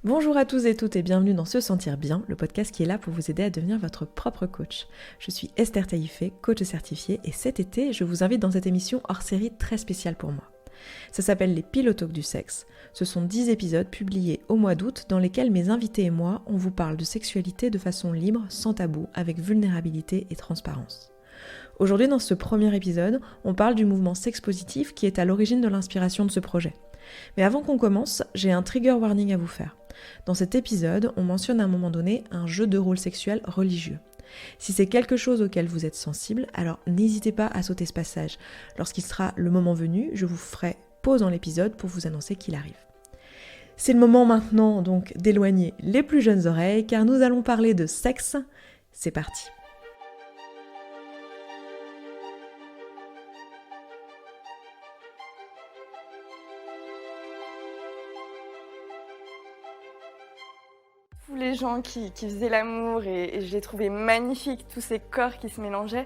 Bonjour à tous et toutes et bienvenue dans Se Sentir Bien, le podcast qui est là pour vous aider à devenir votre propre coach. Je suis Esther Taïfé, coach certifiée, et cet été, je vous invite dans cette émission hors série très spéciale pour moi. Ça s'appelle les Pillow Talks du sexe. Ce sont 10 épisodes publiés au mois d'août dans lesquels mes invités et moi, on vous parle de sexualité de façon libre, sans tabou, avec vulnérabilité et transparence. Aujourd'hui, dans ce premier épisode, on parle du mouvement sexe positif qui est à l'origine de l'inspiration de ce projet. Mais avant qu'on commence, j'ai un trigger warning à vous faire. Dans cet épisode, on mentionne à un moment donné un jeu de rôle sexuel religieux. Si c'est quelque chose auquel vous êtes sensible, alors n'hésitez pas à sauter ce passage. Lorsqu'il sera le moment venu, je vous ferai pause dans l'épisode pour vous annoncer qu'il arrive. C'est le moment maintenant donc d'éloigner les plus jeunes oreilles car nous allons parler de sexe. C'est parti. Tous les gens qui faisaient l'amour et je les trouvais magnifiques, tous ces corps qui se mélangeaient.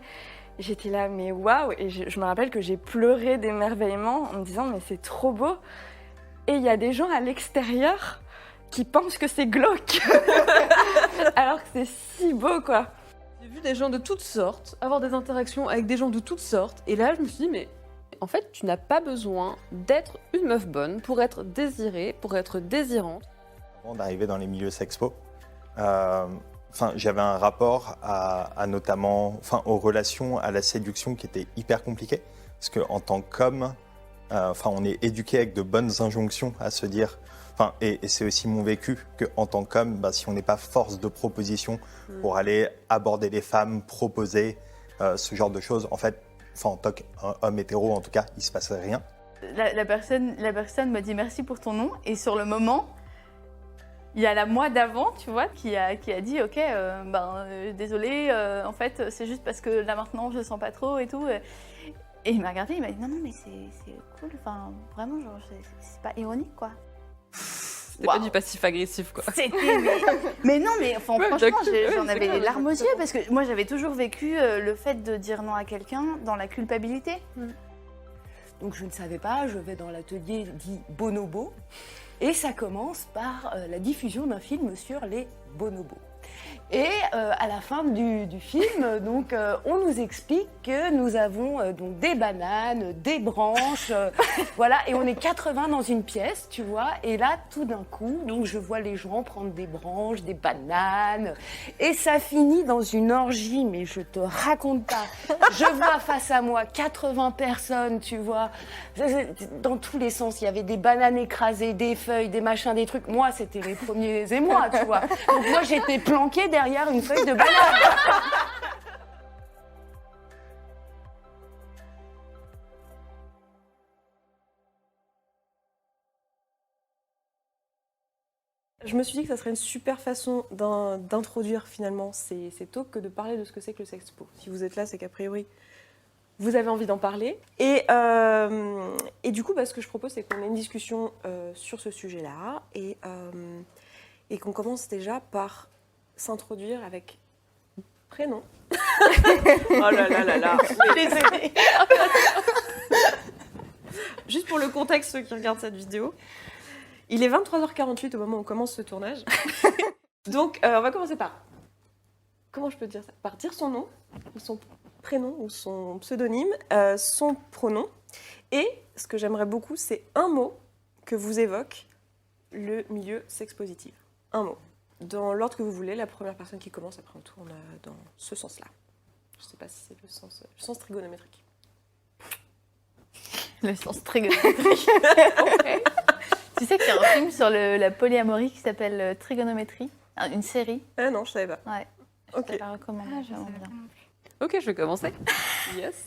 J'étais là, mais waouh! Et je me rappelle que j'ai pleuré d'émerveillement en me disant, mais c'est trop beau! Et il y a des gens à l'extérieur qui pensent que c'est glauque, alors que c'est si beau, quoi. J'ai vu des gens de toutes sortes, avoir des interactions avec des gens de toutes sortes, et là je me suis dit, mais en fait, tu n'as pas besoin d'être une meuf bonne pour être désirée, pour être désirante. Avant d'arriver dans les milieux sexpo, j'avais un rapport aux relations, à la séduction qui était hyper compliqué. Parce qu'en tant qu'homme, on est éduqué avec de bonnes injonctions à se dire, et c'est aussi mon vécu, qu'en tant qu'homme, si on n'est pas force de proposition pour aller aborder les femmes, proposer ce genre de choses, en fait, en tant qu'homme hétéro, en tout cas, il ne se passait rien. La personne m'a dit merci pour ton nom, et sur le moment, il y a la moi d'avant, tu vois, qui a dit ok, désolé, en fait c'est juste parce que là maintenant je sens pas trop et tout. Et il m'a regardé, il m'a dit non mais c'est cool, enfin vraiment genre c'est pas ironique quoi. C'était pas du passif agressif quoi. C'était mais non mais enfin, franchement j'en avais les larmes aux yeux parce que moi j'avais toujours vécu le fait de dire non à quelqu'un dans la culpabilité. Donc je ne savais pas, je vais dans l'atelier dit Bonobo et ça commence par la diffusion d'un film sur les bonobos. Et à la fin du film, donc, on nous explique que nous avons donc des bananes, des branches, voilà, et on est 80 dans une pièce, tu vois, et là, tout d'un coup, donc, je vois les gens prendre des branches, des bananes, et ça finit dans une orgie, mais je te raconte pas. Je vois face à moi 80 personnes, tu vois, dans tous les sens, il y avait des bananes écrasées, des feuilles, des machins, des trucs. Moi, c'était les premiers émois, tu vois. Donc moi, j'étais planquée derrière une feuille de banane. Je me suis dit que ça serait une super façon d'introduire finalement ces talks que de parler de ce que c'est que le sexpo. Si vous êtes là, c'est qu'a priori, vous avez envie d'en parler. Et du coup, ce que je propose, c'est qu'on ait une discussion sur ce sujet-là et qu'on commence déjà par s'introduire avec prénom. Oh là là là là. Désolée. Juste pour le contexte, ceux qui regardent cette vidéo, il est 23h48 au moment où on commence ce tournage. Donc, on va commencer par... Comment je peux dire ça? Par dire son nom, ou son prénom, ou son pseudonyme, son pronom. Et ce que j'aimerais beaucoup, c'est un mot que vous évoque le milieu sexe positif. Un mot. Dans l'ordre que vous voulez, la première personne qui commence, après on tourne dans ce sens-là. Je ne sais pas si c'est le sens trigonométrique. Le sens trigonométrique. Okay. Tu sais qu'il y a un film sur la polyamorie qui s'appelle Trigonométrie, une série. Non, je ne savais pas. Ouais. Ok. Je te la recommande, j'aime bien. Ok, je vais commencer. Yes.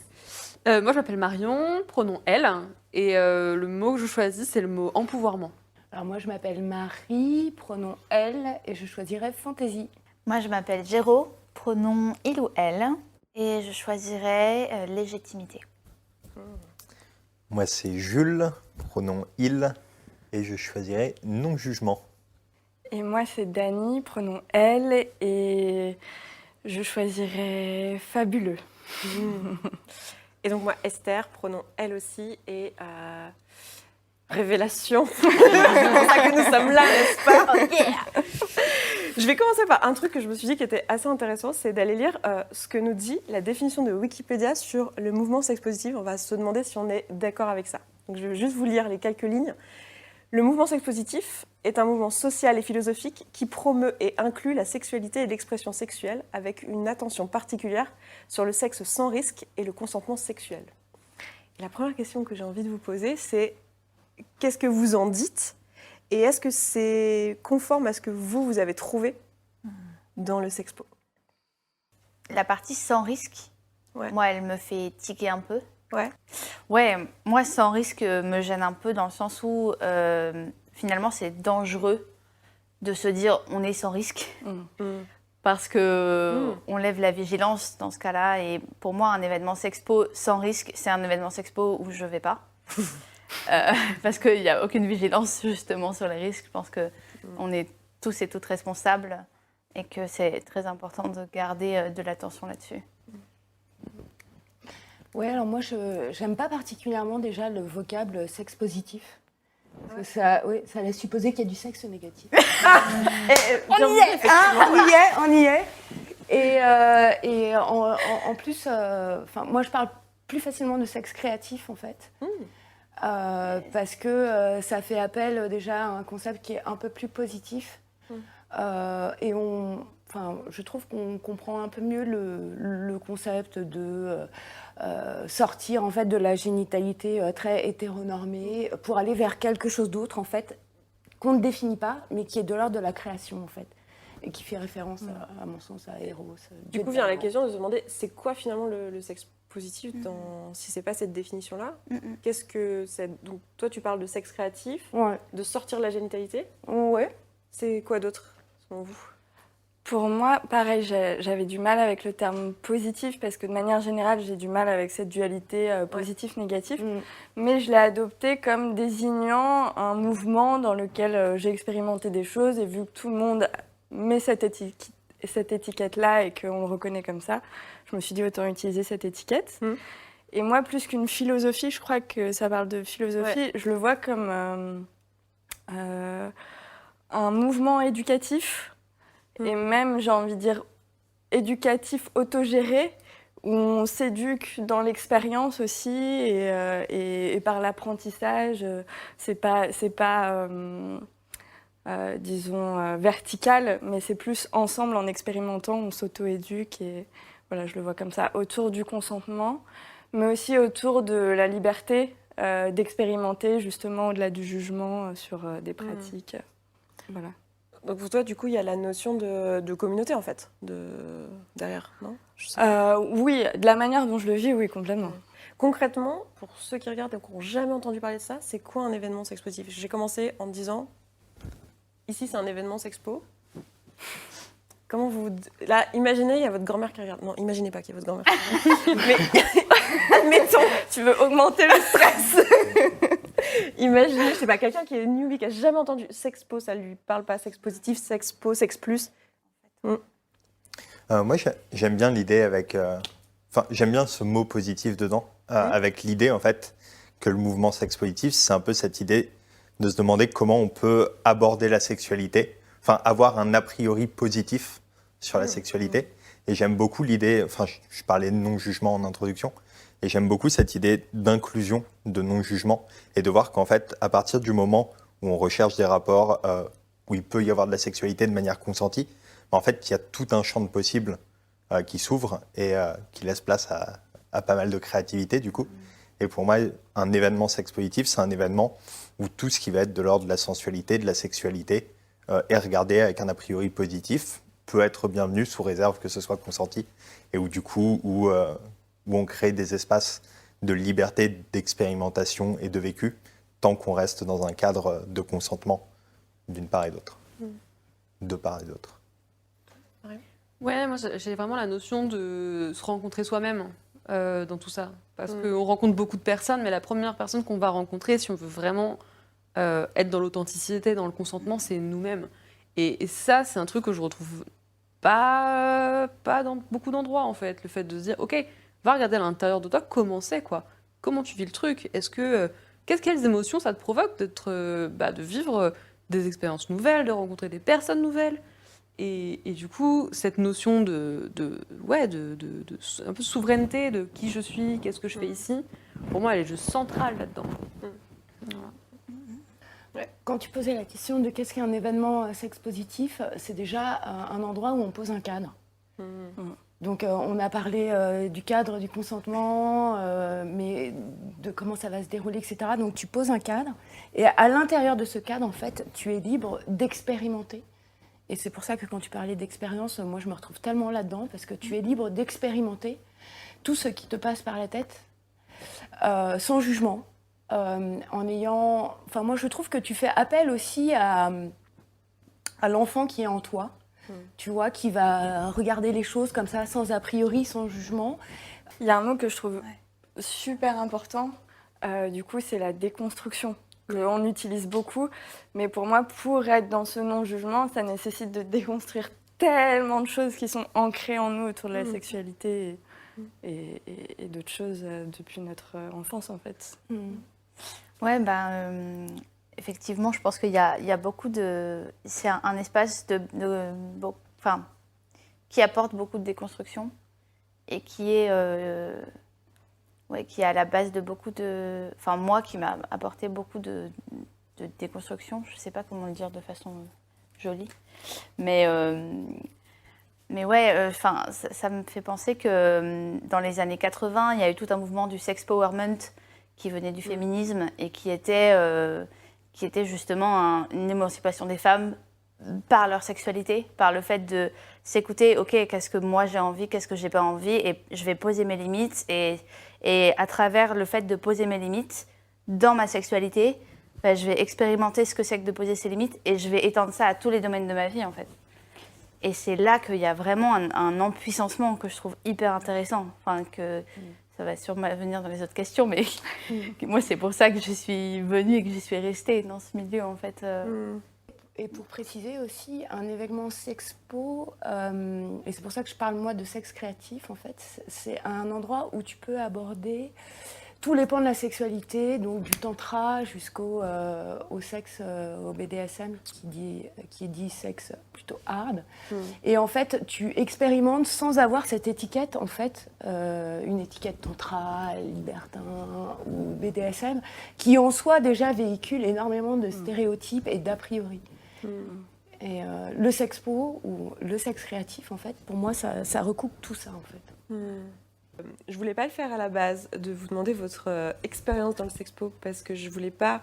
Moi je m'appelle Marion, pronom elle, et le mot que je choisis c'est le mot empouvoirment. Alors moi, je m'appelle Marie, pronom elle, et je choisirais fantaisie. Moi je m'appelle Géraud, pronom il ou elle, et je choisirais légitimité. Moi, c'est Jules, pronom il, et je choisirais non-jugement. Et moi, c'est Dani, pronom elle, et je choisirais fabuleux. Et donc moi, Esther, pronom elle aussi, et Révélation. C'est pour ça que nous sommes là, n'est-ce pas? Je vais commencer par un truc que je me suis dit qui était assez intéressant, c'est d'aller lire ce que nous dit la définition de Wikipédia sur le mouvement sexe positif. On va se demander si on est d'accord avec ça. Donc je vais juste vous lire les quelques lignes. Le mouvement sexe positif est un mouvement social et philosophique qui promeut et inclut la sexualité et l'expression sexuelle avec une attention particulière sur le sexe sans risque et le consentement sexuel. Et la première question que j'ai envie de vous poser, c'est qu'est-ce que vous en dites? Et est-ce que c'est conforme à ce que vous avez trouvé dans le sexpo? La partie sans risque, Ouais. moi, elle me fait tiquer un peu. Ouais. Ouais, moi, sans risque me gêne un peu dans le sens où, finalement, c'est dangereux de se dire on est sans risque. Parce que on lève la vigilance dans ce cas-là. Et pour moi, un événement sexpo sans risque, c'est un événement sexpo où je ne vais pas. Parce qu'il n'y a aucune vigilance justement sur les risques. Je pense qu'on est tous et toutes responsables et que c'est très important de garder de l'attention là-dessus. Ouais, alors moi, je n'aime pas particulièrement déjà le vocable sexe positif. Parce que ça, ouais, ça laisse supposer qu'il y a du sexe négatif. On y est, hein, On y est. Et en plus, moi, je parle plus facilement de sexe créatif, en fait. Parce que ça fait appel déjà à un concept qui est un peu plus positif. Et je trouve qu'on comprend un peu mieux le concept de sortir en fait de la génitalité très hétéronormée pour aller vers quelque chose d'autre en fait qu'on ne définit pas, mais qui est de l'ordre de la création en fait, et qui fait référence à mon sens à Eros. Du coup vient la question de se demander c'est quoi finalement le sexe positif si c'est pas cette définition-là. Qu'est-ce que c'est? Donc toi tu parles de sexe créatif, de sortir de la génitalité. Ouais. C'est quoi d'autre selon vous? Pour moi, pareil, j'avais du mal avec le terme positif parce que de manière générale, j'ai du mal avec cette dualité positif-négatif. Mais je l'ai adopté comme désignant un mouvement dans lequel j'ai expérimenté des choses et vu que tout le monde met cette étiquette-là et qu'on le reconnaît comme ça, je me suis dit autant utiliser cette étiquette. Et moi, plus qu'une philosophie, je crois que ça parle de philosophie, je le vois comme un mouvement éducatif. Et même, j'ai envie de dire, éducatif autogéré, où on s'éduque dans l'expérience aussi et par l'apprentissage. C'est pas disons, vertical, mais c'est plus ensemble, en expérimentant, on s'auto-éduque. Et voilà, je le vois comme ça, autour du consentement, mais aussi autour de la liberté d'expérimenter, justement, au-delà du jugement sur des pratiques. Voilà. Donc pour toi, du coup, il y a la notion de communauté, en fait, derrière, non? Oui, de la manière dont je le vis, oui, complètement. Concrètement, pour ceux qui regardent et qui n'ont jamais entendu parler de ça, c'est quoi un événement sexe positif? J'ai commencé en disant, ici, c'est un événement sexpo. Comment vous... Là, imaginez, il y a votre grand-mère qui regarde. Non, imaginez pas qu'il y a votre grand-mère qui regarde. Mais admettons, tu veux augmenter le stress. Imaginez, je sais pas, quelqu'un qui est newbie, qui a jamais entendu sexpo, ça lui parle pas, sexe positif, sexpo, sexe plus. Moi, j'aime bien l'idée avec... j'aime bien ce mot positif dedans, avec l'idée, en fait, que le mouvement sexe positif, c'est un peu cette idée de se demander comment on peut aborder la sexualité, avoir un a priori positif sur la sexualité. Et j'aime beaucoup l'idée, je parlais de non-jugement en introduction, et j'aime beaucoup cette idée d'inclusion, de non-jugement, et de voir qu'en fait, à partir du moment où on recherche des rapports où il peut y avoir de la sexualité de manière consentie, en fait, il y a tout un champ de possibles qui s'ouvre et qui laisse place à pas mal de créativité, du coup. Et pour moi, un événement sexe positif, c'est un événement où tout ce qui va être de l'ordre de la sensualité, de la sexualité, est regardé avec un a priori positif, peut être bienvenu sous réserve que ce soit consenti, et où du coup, où on crée des espaces de liberté, d'expérimentation et de vécu, tant qu'on reste dans un cadre de consentement d'une part et d'autre. De part et d'autre. Ouais, moi j'ai vraiment la notion de se rencontrer soi-même dans tout ça. Parce qu'on rencontre beaucoup de personnes, mais la première personne qu'on va rencontrer, si on veut vraiment être dans l'authenticité, dans le consentement, c'est nous-mêmes. Et ça, c'est un truc que je retrouve pas dans beaucoup d'endroits, en fait. Le fait de se dire, OK, va regarder à l'intérieur de toi comment c'est, quoi. Comment tu vis le truc? Est-ce que quelles émotions ça te provoque de vivre des expériences nouvelles, de rencontrer des personnes nouvelles. Et du coup, cette notion un peu souveraineté de qui je suis, qu'est-ce que je fais ici, pour moi, elle est juste centrale là-dedans. Ouais. Quand tu posais la question de qu'est-ce qu'un événement sexe positif, c'est déjà un endroit où on pose un cadre. Donc on a parlé du cadre du consentement, mais de comment ça va se dérouler, etc. Donc tu poses un cadre, et à l'intérieur de ce cadre, en fait, tu es libre d'expérimenter. Et c'est pour ça que quand tu parlais d'expérience, moi je me retrouve tellement là-dedans, parce que tu es libre d'expérimenter tout ce qui te passe par la tête, sans jugement, en ayant... Enfin, moi je trouve que tu fais appel aussi à l'enfant qui est en toi, tu vois, qui va regarder les choses comme ça, sans a priori, sans jugement. Il y a un mot que je trouve super important, du coup, c'est la déconstruction, qu'on utilise beaucoup. Mais pour moi, pour être dans ce non-jugement, ça nécessite de déconstruire tellement de choses qui sont ancrées en nous autour de la sexualité et d'autres choses depuis notre enfance, en fait. Ouais, effectivement, je pense qu'il y a beaucoup de... C'est un espace qui apporte beaucoup de déconstruction et qui est à la base de beaucoup de... Enfin, moi, qui m'a apporté beaucoup de déconstruction. Je ne sais pas comment le dire de façon jolie. Mais ouais, ça me fait penser que dans les années 80, il y a eu tout un mouvement du sex powerment qui venait du féminisme et qui était justement une émancipation des femmes par leur sexualité, par le fait de s'écouter, ok, qu'est-ce que moi j'ai envie, qu'est-ce que j'ai pas envie, et je vais poser mes limites, et à travers le fait de poser mes limites dans ma sexualité, je vais expérimenter ce que c'est que de poser ses limites, et je vais étendre ça à tous les domaines de ma vie, en fait. Et c'est là qu'il y a vraiment un empuissancement que je trouve hyper intéressant, ça va sûrement venir dans les autres questions, mais moi c'est pour ça que je suis venue et que j'y suis restée dans ce milieu, en fait. Et pour préciser aussi, un événement sexpo, et c'est pour ça que je parle moi de sexe créatif, en fait, c'est un endroit où tu peux aborder tous les pans de la sexualité, donc du tantra jusqu'au au sexe, au BDSM, qui dit sexe plutôt hard. Et en fait, tu expérimentes sans avoir cette étiquette, en fait, une étiquette tantra, libertin ou BDSM, qui en soi déjà véhicule énormément de stéréotypes et d'a priori. Et le sexpo ou le sexe créatif, en fait, pour moi, ça recoupe tout ça, en fait. Je voulais pas le faire à la base, de vous demander votre expérience dans le sexpo, parce que je voulais pas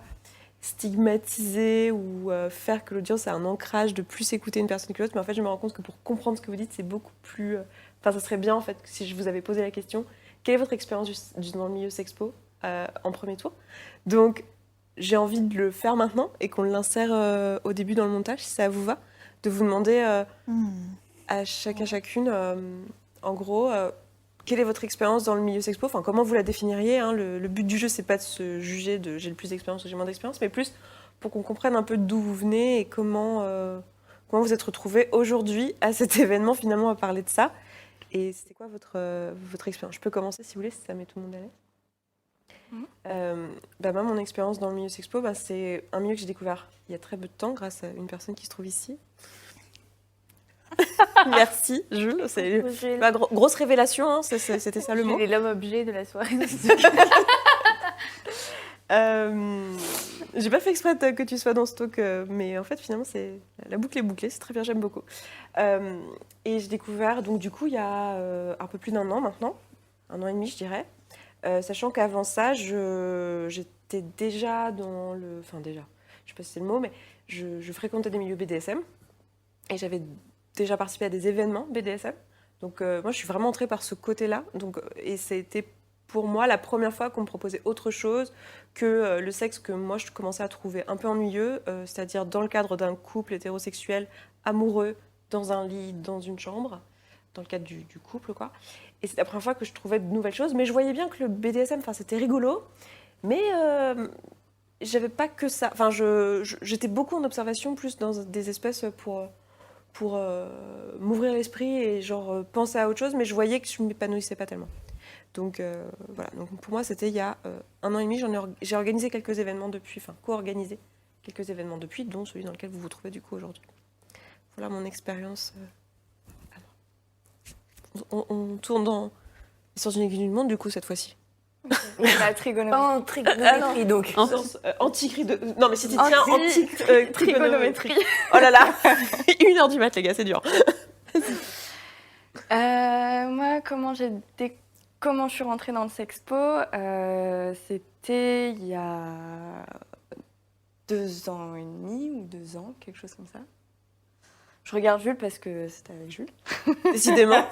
stigmatiser ou faire que l'audience ait un ancrage de plus écouter une personne que l'autre, mais en fait je me rends compte que pour comprendre ce que vous dites, c'est beaucoup plus... Enfin, ça serait bien en fait, si je vous avais posé la question, quelle est votre expérience dans le milieu sexpo en premier tour. Donc j'ai envie de le faire maintenant et qu'on l'insère au début dans le montage, si ça vous va, de vous demander à chacune, en gros... quelle est votre expérience dans le milieu sexpo ? Enfin, comment vous la définiriez, hein ? Le but du jeu, c'est pas de se juger de j'ai le plus d'expérience ou j'ai moins d'expérience, mais plus pour qu'on comprenne un peu d'où vous venez et comment vous êtes retrouvés aujourd'hui à cet événement, finalement, à parler de ça. Et c'était quoi votre expérience ? Je peux commencer, si vous voulez, si ça met tout le monde à l'aise. Moi, mon expérience dans le milieu sexpo, c'est un milieu que j'ai découvert il y a très peu de temps grâce à une personne qui se trouve ici. Merci Jules, c'est ma grosse révélation, hein, c'était ça le mot. J'ai l'homme-objet de la soirée. J'ai pas fait exprès que tu sois dans ce talk, mais en fait finalement la boucle est bouclée, c'est très bien, j'aime beaucoup. Et j'ai découvert donc du coup il y a un peu plus d'un an maintenant, 1 an et demi je dirais, sachant qu'avant ça j'étais déjà dans le... Enfin déjà, je sais pas si c'est le mot, mais je fréquentais des milieux BDSM et j'avais déjà participé à des événements BDSM. Donc moi, je suis vraiment entrée par ce côté-là. Et ça a été pour moi la première fois qu'on me proposait autre chose que le sexe que moi, je commençais à trouver un peu ennuyeux, c'est-à-dire dans le cadre d'un couple hétérosexuel amoureux, dans un lit, dans une chambre, dans le cadre du couple, quoi. Et c'est la première fois que je trouvais de nouvelles choses. Mais je voyais bien que le BDSM, c'était rigolo, mais j'avais pas que ça. Enfin, j'étais beaucoup en observation, plus dans des espèces pour m'ouvrir l'esprit et penser à autre chose, mais je voyais que je ne m'épanouissais pas tellement. Donc voilà, donc pour moi c'était il y a 1 an et demi, j'ai organisé quelques événements depuis, enfin co-organisé quelques événements depuis, dont celui dans lequel vous vous trouvez du coup aujourd'hui. Voilà mon expérience. On tourne dans sur une aiguille du monde du coup cette fois-ci. La trigonométrie. En trigonométrie, donc. Non mais si tu tiens Trigonométrie. trigonométrie. Oh là là 1h du mat les gars, c'est dur. Moi, comment je suis rentrée dans le Sexpo, c'était il y a 2 ans et demi ou 2 ans, quelque chose comme ça. Je regarde Jules parce que c'était avec Jules. Décidément.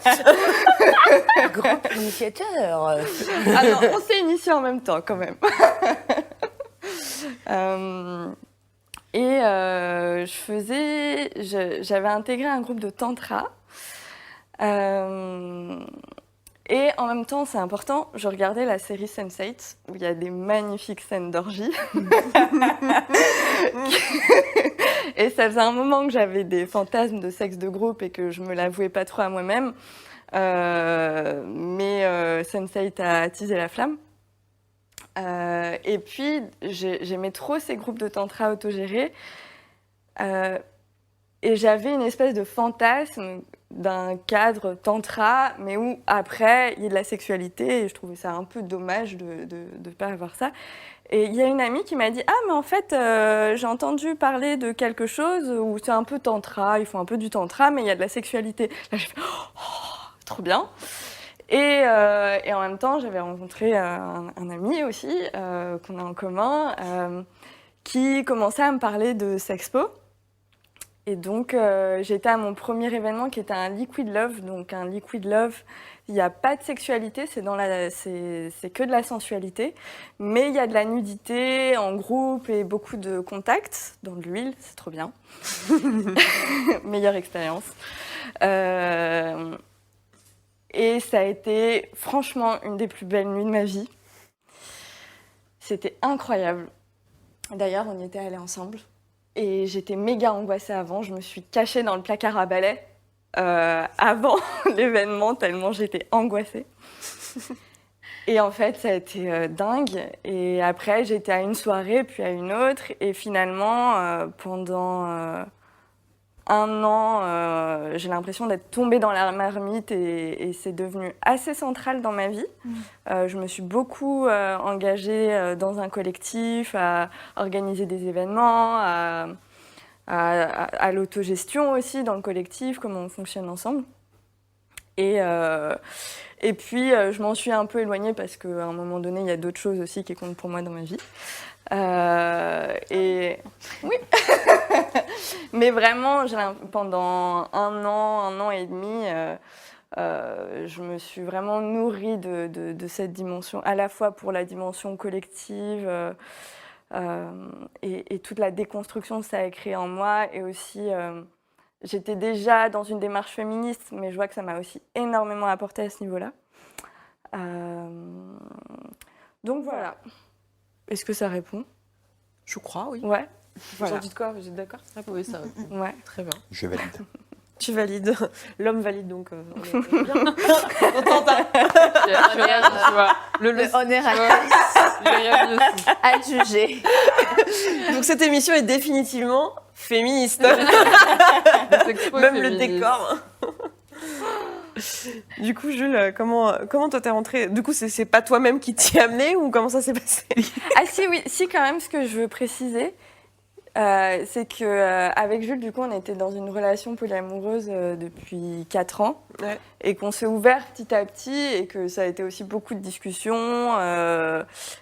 Grand initiateur. Ah non, on s'est initiés en même temps quand même. J'avais intégré un groupe de tantra. Et en même temps, c'est important, je regardais la série Sense8 où il y a des magnifiques scènes d'orgie. Et ça faisait un moment que j'avais des fantasmes de sexe de groupe et que je me l'avouais pas trop à moi-même. Mais Sense8 a attisé la flamme. Et puis, j'aimais trop ces groupes de tantra autogérés. Et j'avais une espèce de fantasme d'un cadre tantra, mais où après, il y a de la sexualité, et je trouvais ça un peu dommage de ne pas avoir ça. Et il y a une amie qui m'a dit « Ah, mais en fait, j'ai entendu parler de quelque chose où c'est un peu tantra, ils font un peu du tantra, mais il y a de la sexualité. » Là, j'ai fait « Oh, trop bien !» Et en même temps, j'avais rencontré un ami aussi, qu'on a en commun, qui commençait à me parler de Sexpo. Et donc, j'étais à mon premier événement qui était un Liquid Love. Donc, un Liquid Love, il n'y a pas de sexualité, c'est que de la sensualité. Mais il y a de la nudité en groupe et beaucoup de contacts dans de l'huile, c'est trop bien. Meilleure expérience. Et ça a été franchement une des plus belles nuits de ma vie. C'était incroyable. D'ailleurs, on y était allés ensemble. Et j'étais méga angoissée avant. Je me suis cachée dans le placard à balai avant l'événement, tellement j'étais angoissée. Et en fait, ça a été dingue. Et après, j'étais à une soirée, puis à une autre. Et finalement, pendant 1 an, j'ai l'impression d'être tombée dans la marmite et c'est devenu assez central dans ma vie. Je me suis beaucoup engagée dans un collectif, à organiser des événements, à l'autogestion aussi dans le collectif, comment on fonctionne ensemble. Et puis, je m'en suis un peu éloignée parce qu'à un moment donné, il y a d'autres choses aussi qui comptent pour moi dans ma vie. Et oui, mais vraiment, pendant 1 an et demi, je me suis vraiment nourrie de cette dimension, à la fois pour la dimension collective et toute la déconstruction que ça a créé en moi, et aussi j'étais déjà dans une démarche féministe, mais je vois que ça m'a aussi énormément apporté à ce niveau-là. Donc voilà. Est-ce que ça répond ? Je crois, oui. Ouais. Vous Voilà. en dites quoi ? Vous êtes d'accord ? Oui, ça va. Ouais. Très bien. Je valide. Tu valides. L'homme valide, donc on est bien. Contente. Tu vois. Le honneur à juger. Donc cette émission est définitivement féministe. Même Même le décor. Du coup, Jules, comment toi t'es rentrée ? Du coup, c'est pas toi-même qui t'y as amené ou comment ça s'est passé ? Ah si, oui, si quand même, ce que je veux préciser, c'est qu'avec Jules, du coup, on était dans une relation polyamoureuse depuis 4 ans, Ouais. et qu'on s'est ouvert petit à petit, et que ça a été aussi beaucoup de discussions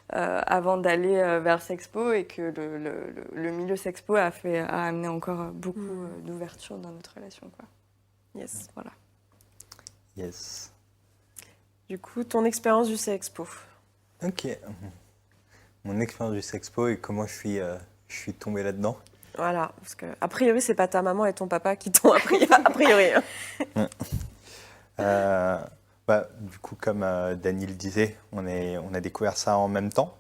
avant d'aller vers Sexpo, et que le milieu Sexpo a amené encore beaucoup d'ouverture dans notre relation, quoi. Yes. Voilà. Yes. Du coup, ton expérience du Sexpo. Ok. Mon expérience du Sexpo et comment je suis tombé là-dedans. Voilà, parce que a priori, c'est pas ta maman et ton papa qui t'ont appris, a priori. Du coup, comme Dany le disait, on a découvert ça en même temps.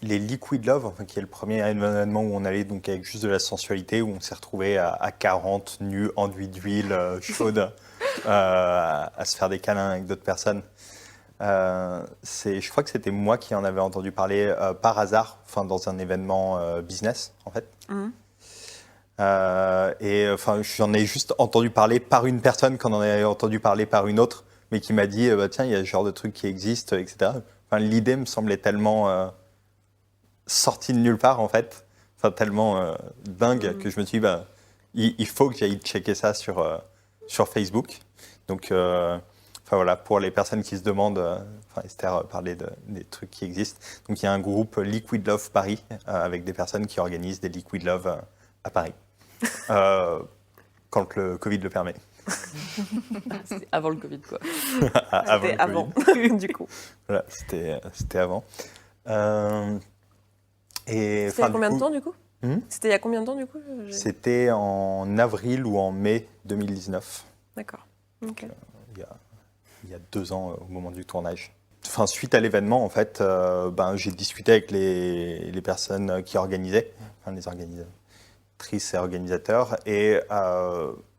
Les Liquid Love, enfin, qui est le premier événement où on allait donc avec juste de la sensualité, où on s'est retrouvés à 40 nus, enduits d'huile chaude. à se faire des câlins avec d'autres personnes. Je crois que c'était moi qui en avais entendu parler par hasard, dans un événement business, en fait. J'en ai juste entendu parler par une personne qu'on en avait entendu parler par une autre, mais qui m'a dit tiens, il y a ce genre de truc qui existe, etc. L'idée me semblait tellement sortie de nulle part, en fait, tellement dingue que je me suis dit il faut que j'aille checker ça sur Facebook. Donc voilà, pour les personnes qui se demandent, Esther parlait des trucs qui existent. Donc il y a un groupe Liquid Love Paris avec des personnes qui organisent des Liquid Love à Paris, quand le Covid le permet. C'était avant le Covid, quoi. C'était avant, du coup. Voilà, c'était avant. C'était il y a combien de temps, du coup C'était il y a combien de temps, du coup C'était en avril ou en mai 2019. D'accord. Ok. Il y a 2 ans au moment du tournage. Suite à l'événement, en fait, j'ai discuté avec les personnes qui organisaient, les organisatrices et organisateurs, et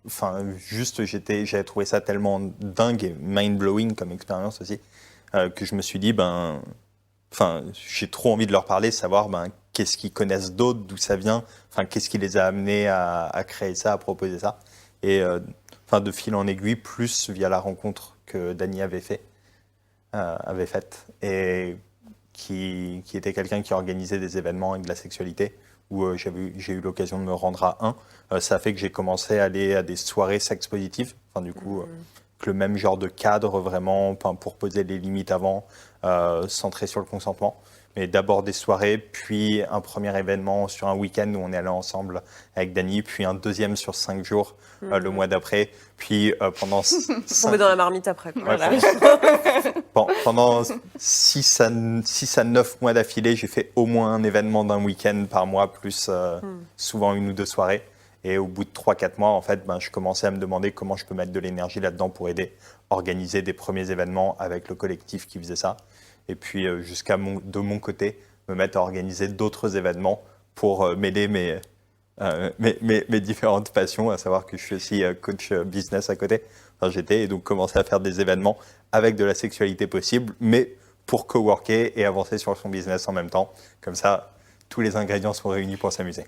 j'avais trouvé ça tellement dingue et mind-blowing comme expérience aussi, que je me suis dit, j'ai trop envie de leur parler, savoir qu'est-ce qu'ils connaissent d'autre, d'où ça vient, qu'est-ce qui les a amenés à créer ça, à proposer ça. Et de fil en aiguille, plus via la rencontre que Dany avait faite, et qui était quelqu'un qui organisait des événements avec de la sexualité, où j'ai eu l'occasion de me rendre à un. Ça a fait que j'ai commencé à aller à des soirées sex positives, le même genre de cadre vraiment, pour poser les limites avant, centré sur le consentement. Mais d'abord des soirées, puis un premier événement sur un week-end où on est allé ensemble avec Dany, puis un deuxième sur 5 jours le mois d'après, puis pendant... Tomber dans la marmite après, quoi. Ouais, pendant 6 à 9 mois d'affilée, j'ai fait au moins un événement d'un week-end par mois, plus souvent 1 ou 2 soirées. Et au bout de 3-4 mois, en fait, je commençais à me demander comment je peux mettre de l'énergie là-dedans pour aider, organiser des premiers événements avec le collectif qui faisait ça. Et puis, de mon côté, me mettre à organiser d'autres événements pour mêler mes différentes passions, à savoir que je suis aussi coach business à côté. Et donc commencer à faire des événements avec de la sexualité possible, mais pour coworker et avancer sur son business en même temps. Comme ça, tous les ingrédients sont réunis pour s'amuser.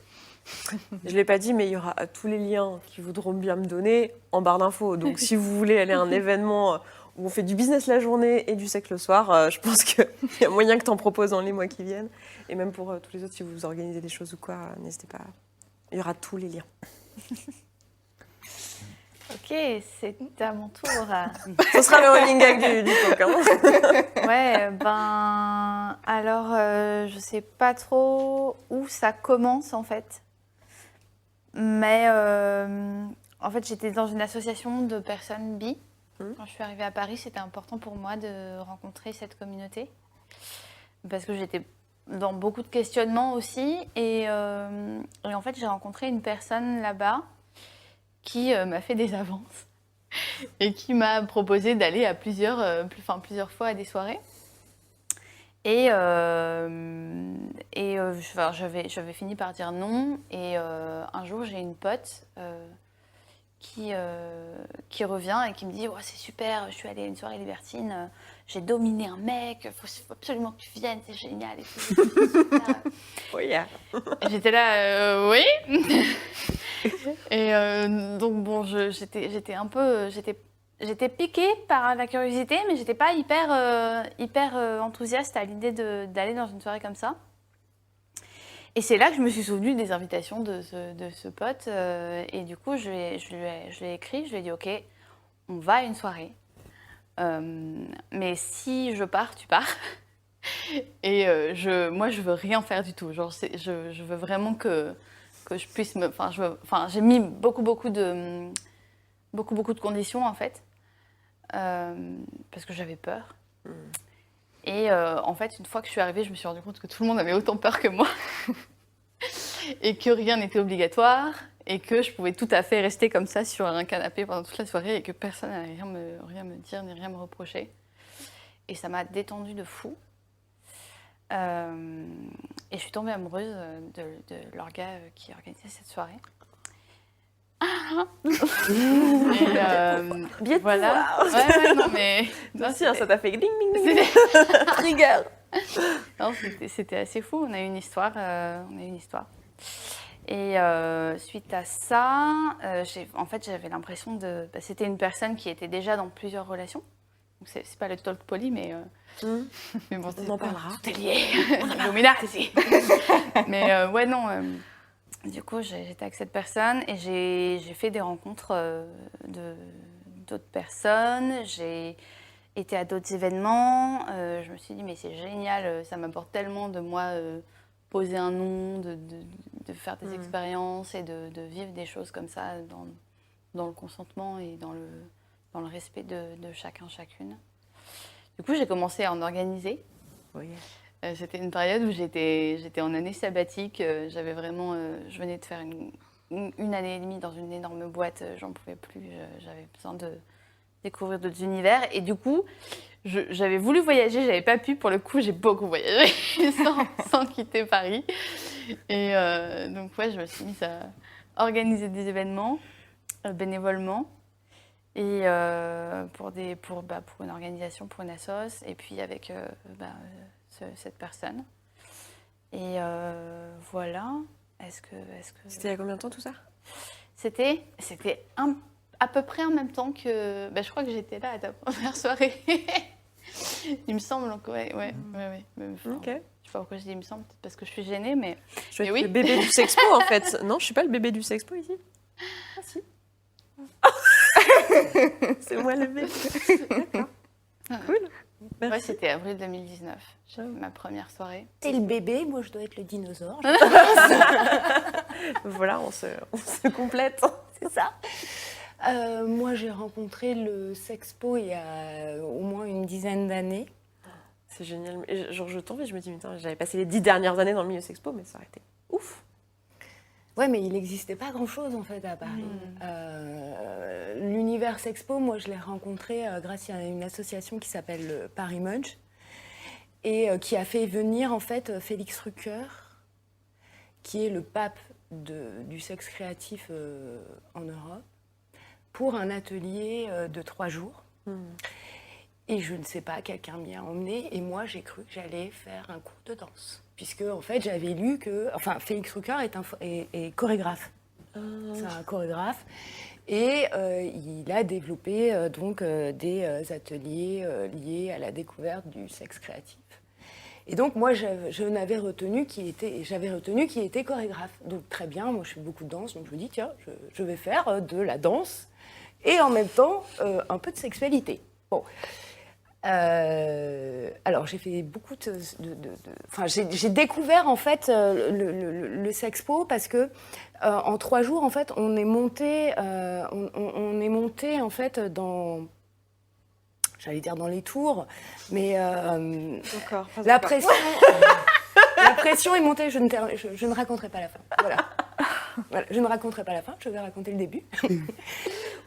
Je ne l'ai pas dit, mais il y aura tous les liens qui voudront bien me donner en barre d'infos. Donc si vous voulez aller à un événement où on fait du business la journée et du sexe le soir, je pense qu'il y a moyen que tu en proposes dans les mois qui viennent. Et même pour tous les autres, si vous organisez des choses ou quoi, n'hésitez pas. Il y aura tous les liens. Ok, c'est à mon tour. Ce sera le running gag du talk. Ouais, alors, je sais pas trop où ça commence en fait. Mais en fait, j'étais dans une association de personnes bi. Quand je suis arrivée à Paris, c'était important pour moi de rencontrer cette communauté. Parce que j'étais dans beaucoup de questionnements aussi. Et en fait, j'ai rencontré une personne là-bas qui m'a fait des avances et qui m'a proposé d'aller à plusieurs fois à des soirées. J'avais fini par dire non. Et un jour, j'ai une pote qui revient et qui me dit « C'est super, je suis allée à une soirée libertine, j'ai dominé un mec, il faut absolument que tu viennes, c'est génial. » et tout. Oh yeah. J'étais là, oui. Et donc bon, j'étais un peu, j'étais piquée par la curiosité, mais j'étais pas hyper enthousiaste à l'idée d'aller dans une soirée comme ça. Et c'est là que je me suis souvenue des invitations de ce pote, et du coup je lui ai écrit, je lui ai dit ok, on va à une soirée, mais si je pars, tu pars. Et moi je veux rien faire du tout, genre je veux vraiment que je puisse j'ai mis beaucoup de conditions en fait, parce que j'avais peur. Et en fait, une fois que je suis arrivée, je me suis rendu compte que tout le monde avait autant peur que moi et que rien n'était obligatoire et que je pouvais tout à fait rester comme ça sur un canapé pendant toute la soirée et que personne n'allait rien me dire ni rien me reprocher. Et ça m'a détendue de fou. Et je suis tombée amoureuse de leur gars qui organisait cette soirée. Et, voilà. Ouais, non, mais. Non, Merci, hein, ça t'a fait ding ding ding. c'était- Trigger. Non, c'était assez fou. On a eu une histoire. Et suite à ça, en fait, j'avais l'impression de. C'était une personne qui était déjà dans plusieurs relations. Donc, c'est pas le talk poly, mais. Mais bon, On en parlera. Tout est lié. Illuminati. Mais ouais, non. Du coup, j'étais avec cette personne et j'ai fait des rencontres d'autres personnes. J'ai été à d'autres événements. Je me suis dit, mais c'est génial, ça m'apporte tellement de moi poser un nom, de faire des expériences et de vivre des choses comme ça dans le consentement et dans le respect de chacun, chacune. Du coup, j'ai commencé à en organiser. Oui. C'était une période où j'étais en année sabbatique. J'avais vraiment, je venais de faire une année et demie dans une énorme boîte. J'en pouvais plus. J'avais besoin de découvrir d'autres univers. Et du coup, j'avais voulu voyager. J'avais pas pu. Pour le coup, j'ai beaucoup voyagé sans quitter Paris. Et donc, ouais, je me suis mise à organiser des événements bénévolement. Et pour une organisation, pour une assoce. Et puis avec cette personne. Et voilà. Est-ce que... C'était il y a combien de temps tout ça? C'était à peu près en même temps que... je crois que j'étais là à ta première soirée. Il me semble, donc ouais. Ok. Je sais pas pourquoi je dis il me semble, peut-être parce que je suis gênée, mais... Je vais être oui. le bébé du sexpo en fait. Non, je suis pas le bébé du sexpo ici. Ah si. C'est moi le bébé. D'accord. Cool. Merci. Ouais, c'était avril 2019. J'ai fait ma première soirée. T'es le bébé, moi je dois être le dinosaure. Voilà, on se complète. C'est ça. Moi j'ai rencontré le Sexpo il y a au moins une dizaine d'années. C'est génial. Et genre, je tombe et je me dis, mais j'avais passé les 10 dernières années dans le milieu sexpo, mais ça aurait été ouf. Ouais, mais il n'existait pas grand-chose en fait à Paris. L'univers Sexpo, moi je l'ai rencontré grâce à une association qui s'appelle Paris Munch et qui a fait venir en fait Félix Rucker, qui est le pape du sexe créatif en Europe, pour un atelier de 3 jours. Et je ne sais pas, quelqu'un m'y a emmené et moi j'ai cru que j'allais faire un cours de danse. Puisque en fait j'avais lu que... Enfin, Félix Rucker est chorégraphe. C'est un chorégraphe. Et il a développé des ateliers liés à la découverte du sexe créatif. Et donc moi j'avais retenu qu'il était chorégraphe. Donc très bien, moi je fais beaucoup de danse, donc je me dis tiens, je vais faire de la danse et en même temps un peu de sexualité. Bon. Alors j'ai fait beaucoup j'ai découvert en fait le Sexpo parce que en 3 jours en fait on est monté en fait dans, j'allais dire dans les tours, mais Encore. la pression est montée. Je ne raconterai pas la fin. Voilà. Je ne raconterai pas la fin. Je vais raconter le début.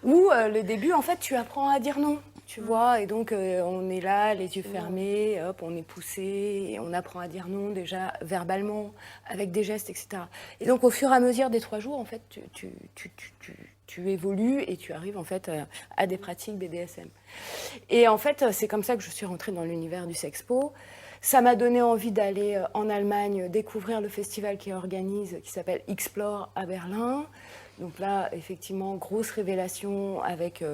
Où le début en fait tu apprends à dire non. Tu vois, et donc on est là, les yeux fermés, hop, on est poussé, et on apprend à dire non déjà verbalement, avec des gestes, etc. Et donc au fur et à mesure des 3 jours, en fait, tu évolues et tu arrives en fait à des pratiques BDSM. Et en fait, c'est comme ça que je suis rentrée dans l'univers du Sexpo. Ça m'a donné envie d'aller en Allemagne découvrir le festival qui organise, qui s'appelle Explore à Berlin. Donc là, effectivement, grosse révélation avec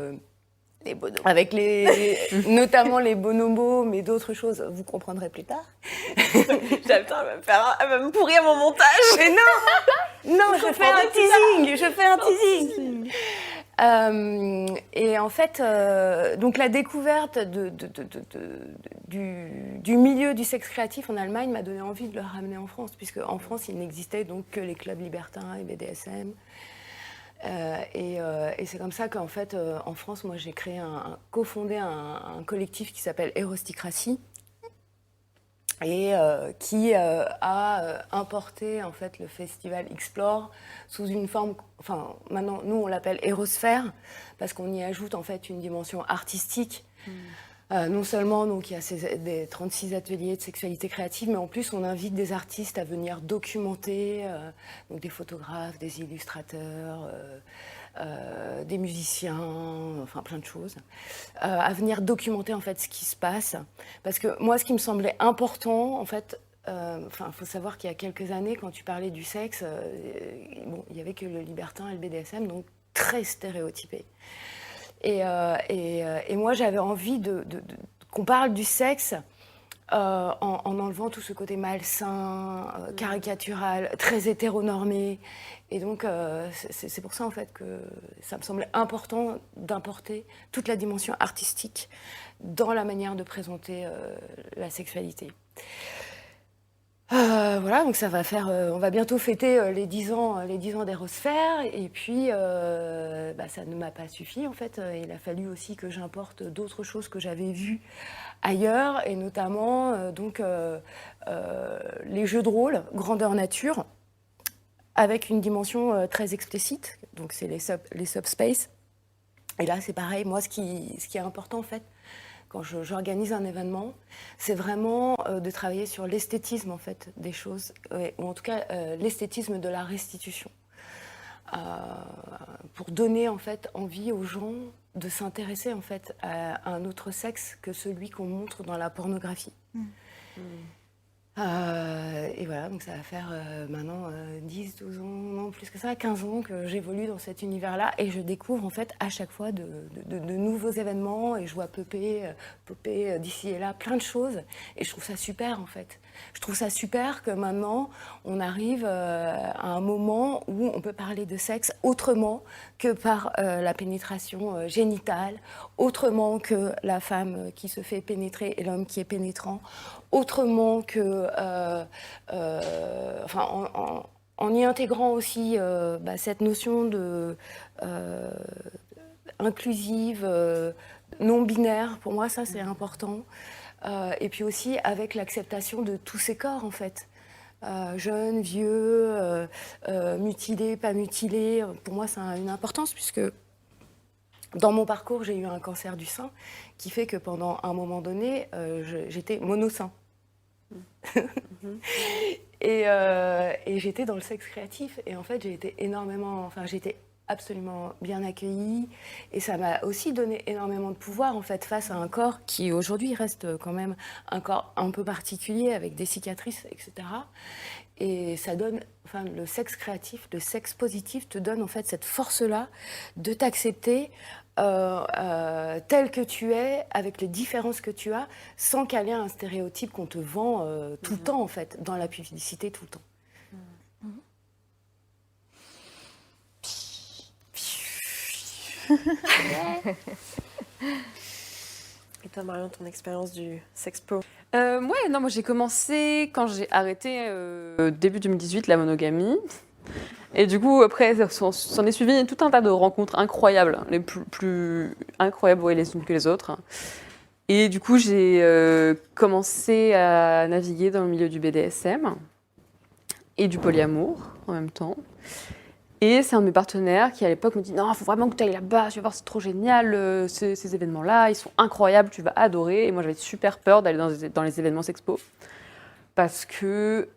notamment les bonobos, mais d'autres choses, vous comprendrez plus tard. Putain, elle va me pourrir mon montage. Mais non, je fais un teasing. Et en fait, donc la découverte du milieu du sexe créatif en Allemagne m'a donné envie de le ramener en France, puisque en France, il n'existait donc que les clubs libertins et BDSM. Et c'est comme ça qu'en fait, en France, moi, j'ai cofondé un collectif qui s'appelle Erosticratie et qui a importé en fait le festival Explore sous une forme. Enfin, maintenant, nous, on l'appelle Érosphère parce qu'on y ajoute en fait une dimension artistique. Non seulement donc, il y a des 36 ateliers de sexualité créative, mais en plus on invite des artistes à venir documenter, donc des photographes, des illustrateurs, des musiciens, enfin plein de choses, à venir documenter en fait ce qui se passe. Parce que moi, ce qui me semblait important, en fait, faut savoir qu'il y a quelques années, quand tu parlais du sexe, il n'y avait que le libertin et le BDSM, donc très stéréotypé. Et moi, j'avais envie qu'on parle du sexe en enlevant tout ce côté malsain, caricatural, très hétéronormé. Et donc, c'est pour ça, en fait, que ça me semblait important d'importer toute la dimension artistique dans la manière de présenter la sexualité. Voilà, donc ça va faire, on va bientôt fêter les 10 ans d'Erosphère, et puis ça ne m'a pas suffi en fait. Il a fallu aussi que j'importe d'autres choses que j'avais vues ailleurs, et notamment les jeux de rôle grandeur nature, avec une dimension très explicite, donc c'est les subspace. Et là c'est pareil, moi ce qui est important en fait, quand j'organise un événement, c'est vraiment de travailler sur l'esthétisme en fait des choses, ou en tout cas l'esthétisme de la restitution, pour donner en fait envie aux gens de s'intéresser en fait à un autre sexe que celui qu'on montre dans la pornographie. Et voilà, donc ça va faire maintenant 10, 12 ans, non plus que ça, 15 ans que j'évolue dans cet univers-là, et je découvre en fait à chaque fois de nouveaux événements, et je vois popper d'ici et là plein de choses, et je trouve ça super en fait. Je trouve ça super que maintenant on arrive à un moment où on peut parler de sexe autrement que par la pénétration génitale, autrement que la femme qui se fait pénétrer et l'homme qui est pénétrant, autrement que, en y intégrant aussi cette notion de inclusive, non binaire. Pour moi, ça c'est important. Et puis aussi avec l'acceptation de tous ces corps en fait. Jeunes, vieux, mutilés, pas mutilés. Pour moi, ça a une importance puisque dans mon parcours, j'ai eu un cancer du sein qui fait que pendant un moment donné, j'étais monosein. Et j'étais dans le sexe créatif. Et en fait, j'ai été absolument bien accueillie. Et ça m'a aussi donné énormément de pouvoir en fait, face à un corps qui aujourd'hui reste quand même un corps un peu particulier avec des cicatrices, etc. Et ça donne, le sexe créatif, le sexe positif te donne en fait cette force-là de t'accepter tel que tu es, avec les différences que tu as, sans caler un stéréotype qu'on te vend tout le temps en fait, dans la publicité tout le temps. Et toi, Marion, ton expérience du sexpo? Moi j'ai commencé quand j'ai arrêté début 2018 la monogamie. Et du coup, après, s'en est suivi tout un tas de rencontres incroyables, les plus incroyables les unes que les autres. Et du coup, j'ai commencé à naviguer dans le milieu du BDSM et du polyamour en même temps. Et c'est un de mes partenaires qui, à l'époque, me dit « Non, il faut vraiment que tu ailles là-bas, tu vas voir, c'est trop génial, ces événements-là, ils sont incroyables, tu vas adorer. » Et moi, j'avais super peur d'aller dans les événements sexpo parce que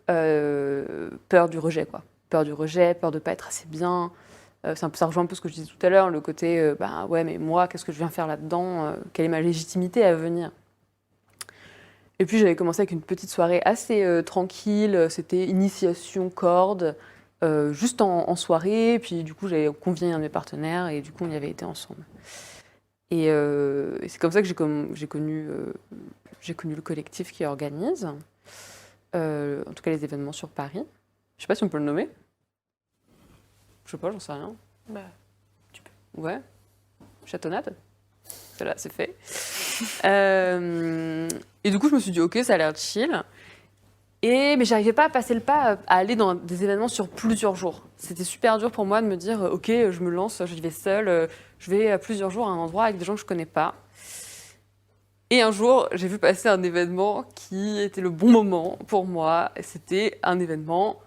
peur du rejet, quoi. Peur du rejet, peur de ne pas être assez bien. Ça rejoint un peu ce que je disais tout à l'heure, le côté ouais, mais moi, qu'est-ce que je viens faire là-dedans, quelle est ma légitimité à venir? Et puis j'avais commencé avec une petite soirée assez tranquille, c'était initiation corde, juste en soirée. Puis du coup, j'avais convié un de mes partenaires et du coup, on y avait été ensemble. Et c'est comme ça que j'ai connu le collectif qui organise, en tout cas les événements sur Paris. Je sais pas si on peut le nommer. Je sais pas, j'en sais rien. Bah, tu peux. Ouais. Chatonnade. Voilà, c'est fait. Et du coup, je me suis dit, ok, ça a l'air chill. Mais j'arrivais pas à passer le pas à aller dans des événements sur plusieurs jours. C'était super dur pour moi de me dire, ok, je me lance, je vais seule, je vais plusieurs jours à un endroit avec des gens que je connais pas. Et un jour, j'ai vu passer un événement qui était le bon moment pour moi. C'était un événement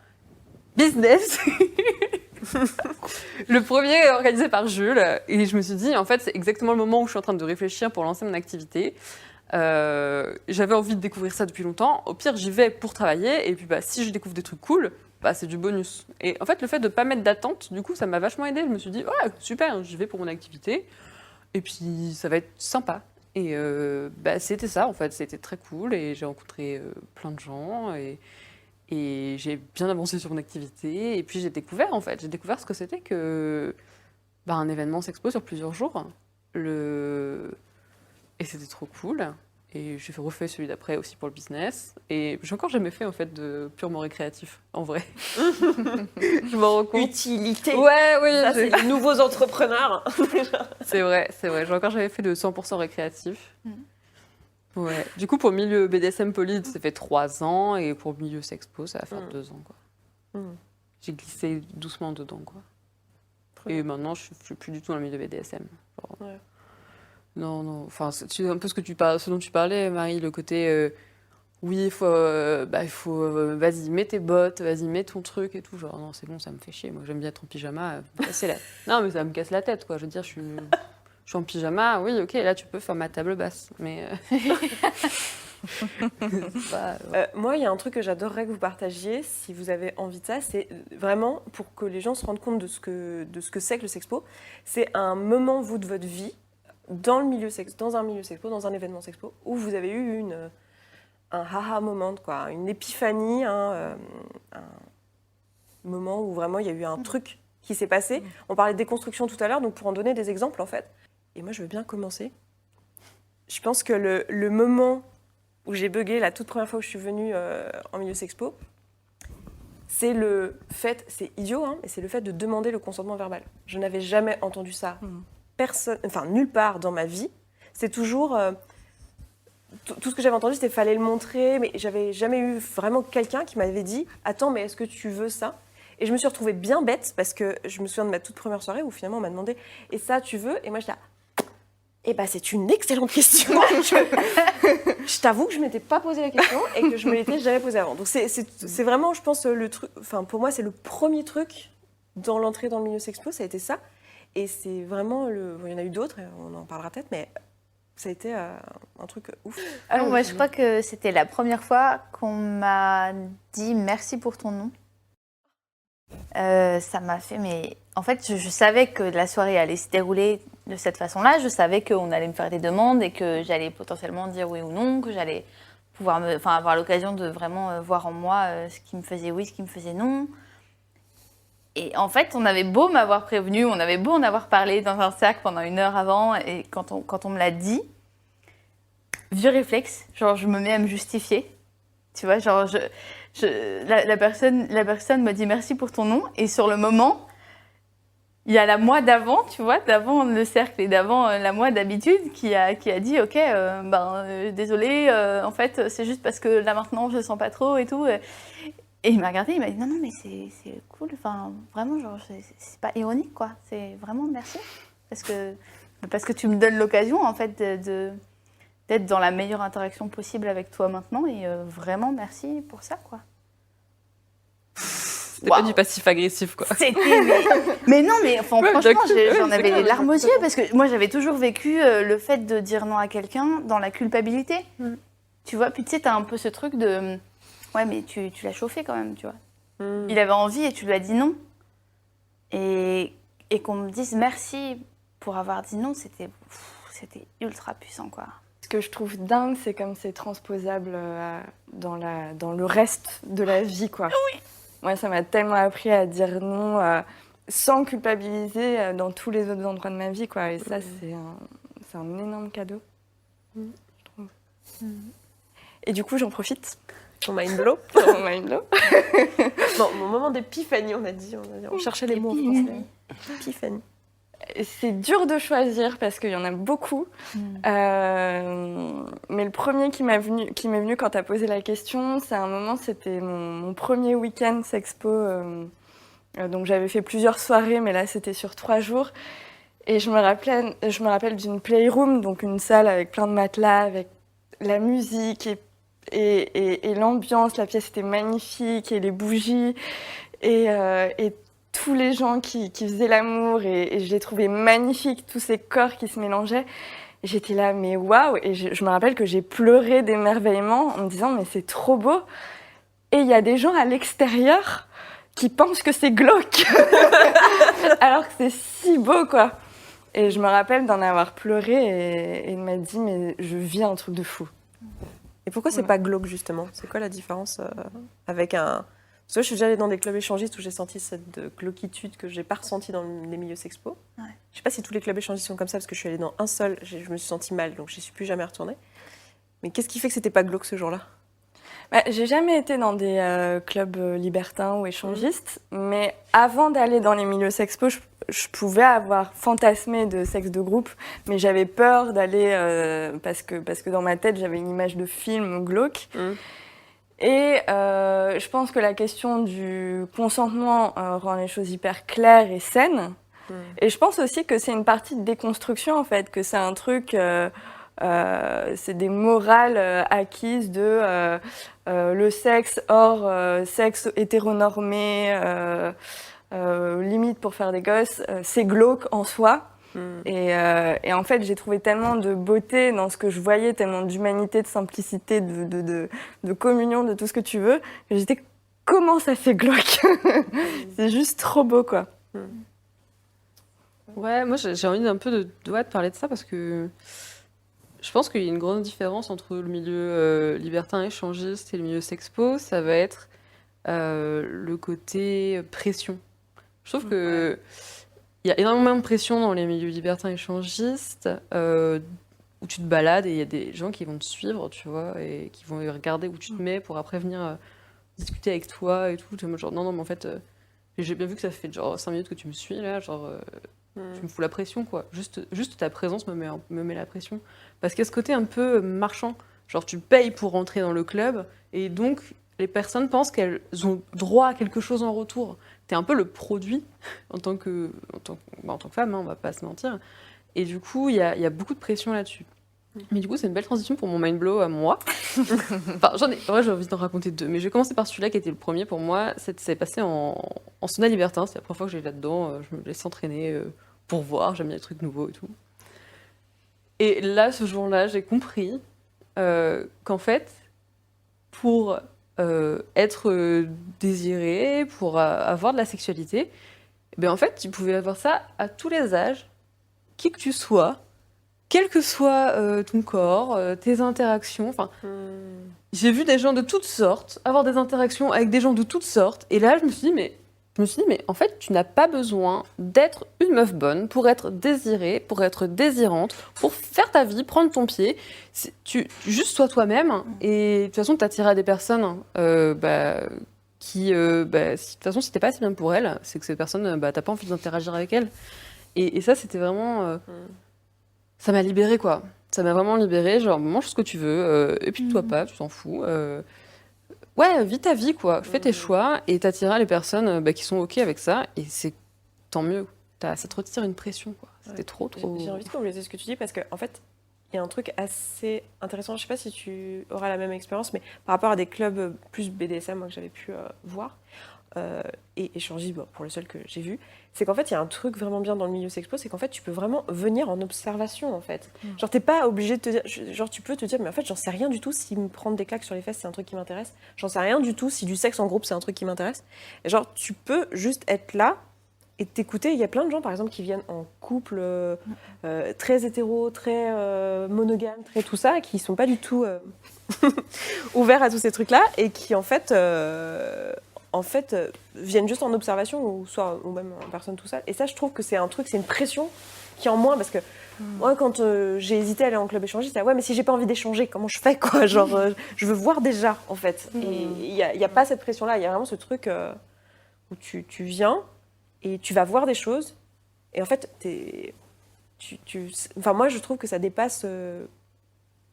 business. Le premier organisé par Jules. Et je me suis dit, en fait, c'est exactement le moment où je suis en train de réfléchir pour lancer mon activité. J'avais envie de découvrir ça depuis longtemps. Au pire, j'y vais pour travailler. Et puis, si je découvre des trucs cool, c'est du bonus. Et en fait, le fait de ne pas mettre d'attente, du coup, ça m'a vachement aidé. Je me suis dit, ouais, super, j'y vais pour mon activité. Et puis, ça va être sympa. Et c'était ça, en fait. C'était très cool. Et j'ai rencontré plein de gens. Et j'ai bien avancé sur mon activité. Et puis, j'ai découvert ce que c'était que un événement Sexpo sur plusieurs jours. Et c'était trop cool. Et j'ai refait celui d'après aussi pour le business. Et j'ai encore jamais fait, en fait, de purement récréatif, en vrai. Je m'en rends compte. Utilité. Ouais, oui. Ça, c'est les nouveaux entrepreneurs. C'est vrai. J'ai encore jamais fait de 100% récréatif. Ouais. Du coup, pour le milieu BDSM Poly, ça fait 3 ans. Et pour le milieu Sexpo, ça va faire 2 ans, quoi. J'ai glissé doucement dedans, quoi. Et maintenant, je suis plus du tout dans le milieu BDSM. Ouais. Non. Enfin, c'est un peu ce dont tu parlais, Marie, le côté oui, il faut vas-y, mets tes bottes, vas-y, mets ton truc et tout. Genre, non, c'est bon, ça me fait chier. Moi, j'aime bien être en pyjama. Non, mais ça me casse la tête, quoi. Je veux dire, je suis en pyjama. Oui, ok, là, tu peux faire ma table basse. Mais. Moi, il y a un truc que j'adorerais que vous partagiez, si vous avez envie de ça, c'est vraiment pour que les gens se rendent compte de ce que c'est que le Sexpo. C'est un moment, vous, de votre vie, dans un milieu Sexpo, dans un événement Sexpo, où vous avez eu un haha moment, quoi, une épiphanie, un moment où vraiment il y a eu un truc qui s'est passé. On parlait de déconstruction tout à l'heure, donc pour en donner des exemples, en fait. Et moi, je veux bien commencer. Je pense que le moment où j'ai bugué la toute première fois où je suis venue en milieu Sexpo, c'est le fait, c'est idiot, hein, mais c'est le fait de demander le consentement verbal. Je n'avais jamais entendu ça. Nulle part dans ma vie. C'est toujours... tout ce que j'avais entendu, c'était qu'il fallait le montrer, mais j'avais jamais eu vraiment quelqu'un qui m'avait dit « Attends, mais est-ce que tu veux ça ?» Et je me suis retrouvée bien bête, parce que je me souviens de ma toute première soirée où finalement on m'a demandé « Et ça, tu veux ?» Et moi, j'étais là « c'est une excellente question. » Je t'avoue que je ne m'étais pas posé la question et que je ne me l'étais jamais posée avant. Donc c'est vraiment, je pense, le truc... Enfin, pour moi, c'est le premier truc dans l'entrée dans le milieu Sexpo, ça a été ça. Et c'est vraiment il y en a eu d'autres, on en parlera peut-être, mais ça a été un truc ouf. Alors moi, je crois que c'était la première fois qu'on m'a dit merci pour ton nom. Ça m'a fait, mais en fait, je savais que la soirée allait se dérouler de cette façon-là. Je savais qu'on allait me faire des demandes et que j'allais potentiellement dire oui ou non, que j'allais pouvoir avoir l'occasion de vraiment voir en moi ce qui me faisait oui, ce qui me faisait non. Et en fait, on avait beau m'avoir prévenu, on avait beau en avoir parlé dans un cercle pendant 1 heure avant, et quand on me l'a dit, vieux réflexe, genre je me mets à me justifier. Tu vois, genre la personne me dit merci pour ton nom, et sur le moment, il y a la moi d'avant, tu vois, d'avant le cercle et d'avant la moi d'habitude qui a dit ok, désolé, en fait c'est juste parce que là maintenant je le sens pas trop et tout. Et il m'a regardé, il m'a dit non mais c'est cool, enfin vraiment genre c'est pas ironique quoi, c'est vraiment merci parce que tu me donnes l'occasion en fait d'être dans la meilleure interaction possible avec toi maintenant et vraiment merci pour ça quoi. C'était pas du passif-agressif, quoi. Mais non, mais enfin, franchement, j'en avais les larmes aux yeux parce que moi, j'avais toujours vécu le fait de dire non à quelqu'un dans la culpabilité. Tu vois, puis tu sais, t'as un peu ce truc de... Ouais, mais tu l'as chauffé quand même, tu vois. Il avait envie et tu lui as dit non. Et qu'on me dise merci pour avoir dit non, c'était ultra puissant, quoi. Ce que je trouve dingue, c'est comme c'est transposable dans le reste de la vie, quoi. Oui. Moi, ça m'a tellement appris à dire non sans culpabiliser dans tous les autres endroits de ma vie, quoi. Et ça, c'est un énorme cadeau, je trouve. Et du coup, j'en profite. Ton mind blow. Mon mind blow. Bon, mon moment d'épiphanie, on a dit. On cherchait les mots en français. Épiphanie. C'est dur de choisir parce qu'il y en a beaucoup. Mais le premier qui m'est venu quand tu as posé la question, c'est un moment, c'était mon premier week-end Sexpo. Donc j'avais fait plusieurs soirées, mais là c'était sur 3 jours. Et je me rappelle d'une playroom, donc une salle avec plein de matelas, avec la musique et l'ambiance. La pièce était magnifique et les bougies et tous les gens qui faisaient l'amour et je les trouvais magnifiques, tous ces corps qui se mélangeaient. J'étais là, mais waouh! Et je me rappelle que j'ai pleuré d'émerveillement en me disant, mais c'est trop beau. Et il y a des gens à l'extérieur qui pensent que c'est glauque, alors que c'est si beau, quoi. Et je me rappelle d'en avoir pleuré et il m'a dit, mais je vis un truc de fou. Et pourquoi c'est pas glauque, justement? C'est quoi la différence avec un... Parce que je suis déjà allée dans des clubs échangistes où j'ai senti cette glauquitude que j'ai pas ressentie dans les milieux sexpo. Ouais. Je sais pas si tous les clubs échangistes sont comme ça, parce que je suis allée dans un seul, je me suis sentie mal, donc je suis plus jamais retournée. Mais qu'est-ce qui fait que c'était pas glauque ce jour-là? J'ai jamais été dans des clubs libertins ou échangistes, mais avant d'aller dans les milieux sexpo, je pouvais avoir fantasmé de sexe de groupe, mais j'avais peur d'aller parce que dans ma tête j'avais une image de film glauque. Et je pense que la question du consentement rend les choses hyper claires et saines. Et je pense aussi que c'est une partie de déconstruction en fait, que c'est un truc, c'est des morales acquises de le sexe hors sexe hétéronormé, limite pour faire des gosses, c'est glauque en soi. Et en fait, j'ai trouvé tellement de beauté dans ce que je voyais, tellement d'humanité, de simplicité, de communion, de tout ce que tu veux, que j'étais, comment ça fait glauque? C'est juste trop beau, quoi. Ouais, moi j'ai envie un peu de parler de ça parce que je pense qu'il y a une grande différence entre le milieu libertin échangiste et le milieu sexpo. Ça va être le côté pression. Je trouve que il y a énormément de pression dans les milieux libertins échangistes où tu te balades et il y a des gens qui vont te suivre, tu vois, et qui vont regarder où tu te mets pour après venir discuter avec toi et tout. Tu vois, genre, non, mais en fait, j'ai bien vu que ça fait genre 5 minutes que tu me suis là, genre, tu me fous la pression, quoi. Juste ta présence me met la pression. Parce qu'il y a ce côté un peu marchand. Genre, tu payes pour rentrer dans le club et donc les personnes pensent qu'elles ont droit à quelque chose en retour. T'es un peu le produit en tant que femme, hein, on va pas se mentir. Et du coup, il y a beaucoup de pression là-dessus. Mais du coup, c'est une belle transition pour mon mind blow à moi. Enfin, j'ai envie d'en raconter 2. Mais je vais commencer par celui-là qui était le premier pour moi. C'est passé en sauna libertin. C'est la première fois que j'allais là-dedans. Je me laisse entraîner pour voir. J'aime bien les trucs nouveaux et tout. Et là, ce jour-là, j'ai compris qu'en fait, pour être désiré, pour avoir de la sexualité, ben en fait, tu pouvais avoir ça à tous les âges, qui que tu sois, quel que soit ton corps, tes interactions. Enfin, j'ai vu des gens de toutes sortes, avoir des interactions avec des gens de toutes sortes. Et là, je me suis dit, mais en fait, tu n'as pas besoin d'être une meuf bonne pour être désirée, pour être désirante, pour faire ta vie, prendre ton pied. Juste sois toi-même. Et de toute façon, t'attireras à des personnes qui, de toute façon, si t'es pas assez bien pour elles, c'est que ces personnes, t'as pas envie d'interagir avec elles. Et ça, c'était vraiment... ça m'a libérée, quoi. Ça m'a vraiment libérée. Genre, mange ce que tu veux, et puis toi pas, tu t'en fous. Ouais, vis ta vie, quoi. Fais tes choix et t'attireras les personnes qui sont OK avec ça. Et c'est tant mieux. Ça te retire une pression, quoi. C'était trop. J'ai envie de compléter ce que tu dis parce qu'en fait, il y a un truc assez intéressant. Je sais pas si tu auras la même expérience, mais par rapport à des clubs plus BDSM, moi, que j'avais pu voir et échanger pour le seul que j'ai vu, c'est qu'en fait, il y a un truc vraiment bien dans le milieu sexpo, c'est qu'en fait, tu peux vraiment venir en observation, en fait. Genre, t'es pas obligé de te dire... Genre, tu peux te dire, mais en fait, j'en sais rien du tout si me prendre des claques sur les fesses, c'est un truc qui m'intéresse. J'en sais rien du tout si du sexe en groupe, c'est un truc qui m'intéresse. Et genre, tu peux juste être là et t'écouter. Il y a plein de gens, par exemple, qui viennent en couple très hétéro, très monogame, très tout ça, qui sont pas du tout ouverts à tous ces trucs-là et qui, en fait, viennent juste en observation ou même en personne tout seul. Et ça, je trouve que c'est un truc, c'est une pression qui est en moins parce que moi, quand j'ai hésité à aller en club échangiste, ouais, mais si j'ai pas envie d'échanger, comment je fais, quoi? Genre, je veux voir déjà, en fait. Et il y a pas cette pression-là. Il y a vraiment ce truc où tu viens et tu vas voir des choses. Et en fait, enfin, moi, je trouve que ça dépasse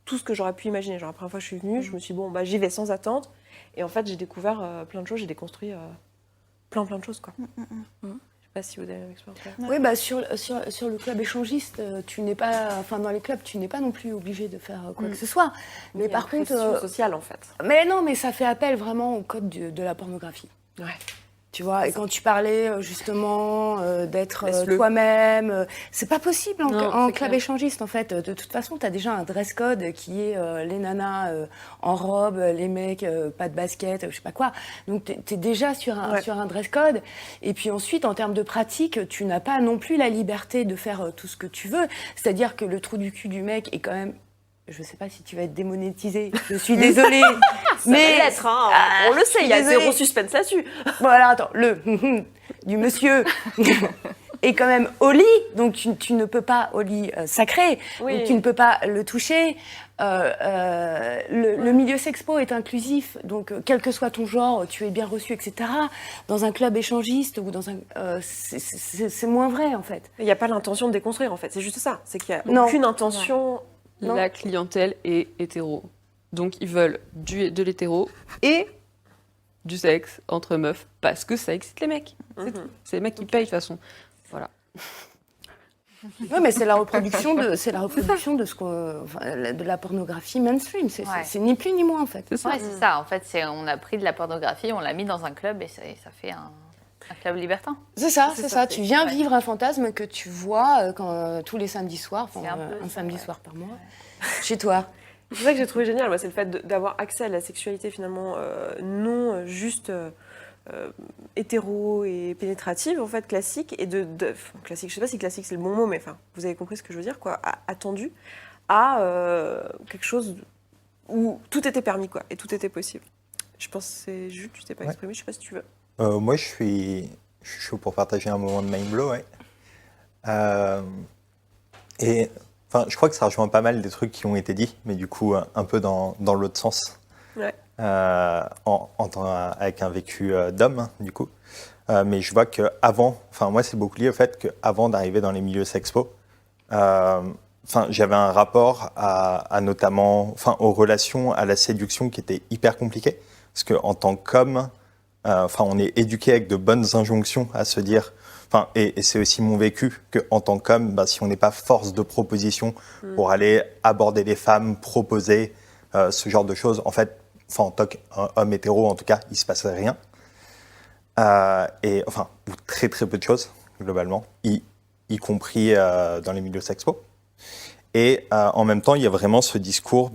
tout ce que j'aurais pu imaginer. Genre, la première fois que je suis venue, je me suis dit, bon, j'y vais sans attente. Et en fait, j'ai découvert plein de choses, j'ai déconstruit plein de choses, quoi. Je sais pas si vous avez la même expérience. Oui, sur le club échangiste, tu n'es pas, enfin dans les clubs, tu n'es pas non plus obligé de faire quoi que ce soit. Mais par contre, pression sociale, en fait. Mais non, mais ça fait appel vraiment au code de la pornographie. Ouais. Tu vois, et quand tu parlais justement d'être Laisse-le. toi-même, c'est pas possible Non, en c'est club clair. échangiste en fait. De toute façon, tu as déjà un dress code qui est les nanas en robe, les mecs pas de basket, je sais pas quoi. Donc tu es déjà sur un dress code. Et puis ensuite, en termes de pratique, tu n'as pas non plus la liberté de faire tout ce que tu veux. C'est-à-dire que le trou du cul du mec est quand même. Je sais pas si tu vas être démonétisé, je suis désolée. Ça va l'être, hein. On le sait, il y a désolée. zéro suspense là-dessus. Bon, alors attends, du monsieur est quand même au lit, donc tu ne peux pas, au lit sacré, Oui. donc tu ne peux pas le toucher. Le milieu sexpo est inclusif, donc quel que soit ton genre, tu es bien reçu, etc. Dans un club échangiste ou dans un, c'est moins vrai en fait. Il n'y a pas l'intention de déconstruire en fait, c'est juste ça. C'est qu'il n'y a Non. aucune intention. Non. La clientèle est hétéro. Donc ils veulent de l'hétéro et du sexe entre meufs parce que ça excite les mecs. C'est tout. C'est les mecs qui payent de toute façon. Voilà. Oui, mais c'est la reproduction de ce qu'on, enfin, de la pornographie mainstream. C'est ni plus ni moins en fait. C'est ça. Ouais, c'est ça. En fait, on a pris de la pornographie, on l'a mis dans un club et ça fait un club libertin. C'est ça. ça, Tu viens ouais. vivre un fantasme que tu vois tous les samedis soirs, enfin, C'est un peu un ça, samedi ouais. soir par mois, chez toi. C'est ça que j'ai trouvé génial, moi, c'est le fait d'avoir accès à la sexualité finalement non juste hétéro et pénétrative, en fait, classique, et classique, je sais pas si classique c'est le bon mot, mais enfin, vous avez compris ce que je veux dire, quoi, attendu à quelque chose où tout était permis, quoi, et tout était possible. Je pense que c'est juste, tu t'es pas exprimé, je sais pas si tu veux. Moi, je suis chaud pour partager un moment de mind blow, ouais. Et enfin, je crois que ça rejoint pas mal des trucs qui ont été dits, mais du coup, un peu dans l'autre sens. Ouais. Avec un vécu d'homme, du coup. Mais je vois qu'avant, enfin, moi, c'est beaucoup lié au fait qu'avant d'arriver dans les milieux sexpo, enfin, j'avais un rapport à notamment, enfin, aux relations, à la séduction qui était hyper compliqué. Parce qu'en tant qu'homme, enfin, on est éduqué avec de bonnes injonctions à se dire, enfin, et c'est aussi mon vécu qu'en tant qu'homme, bah, si on n'est pas force de proposition pour aller aborder les femmes, proposer ce genre de choses, en fait, enfin, en tant qu'homme hétéro, en tout cas, il se passait rien. Et enfin, ou très très peu de choses globalement, y compris dans les milieux sexpo. Et en même temps, il y a vraiment ce discours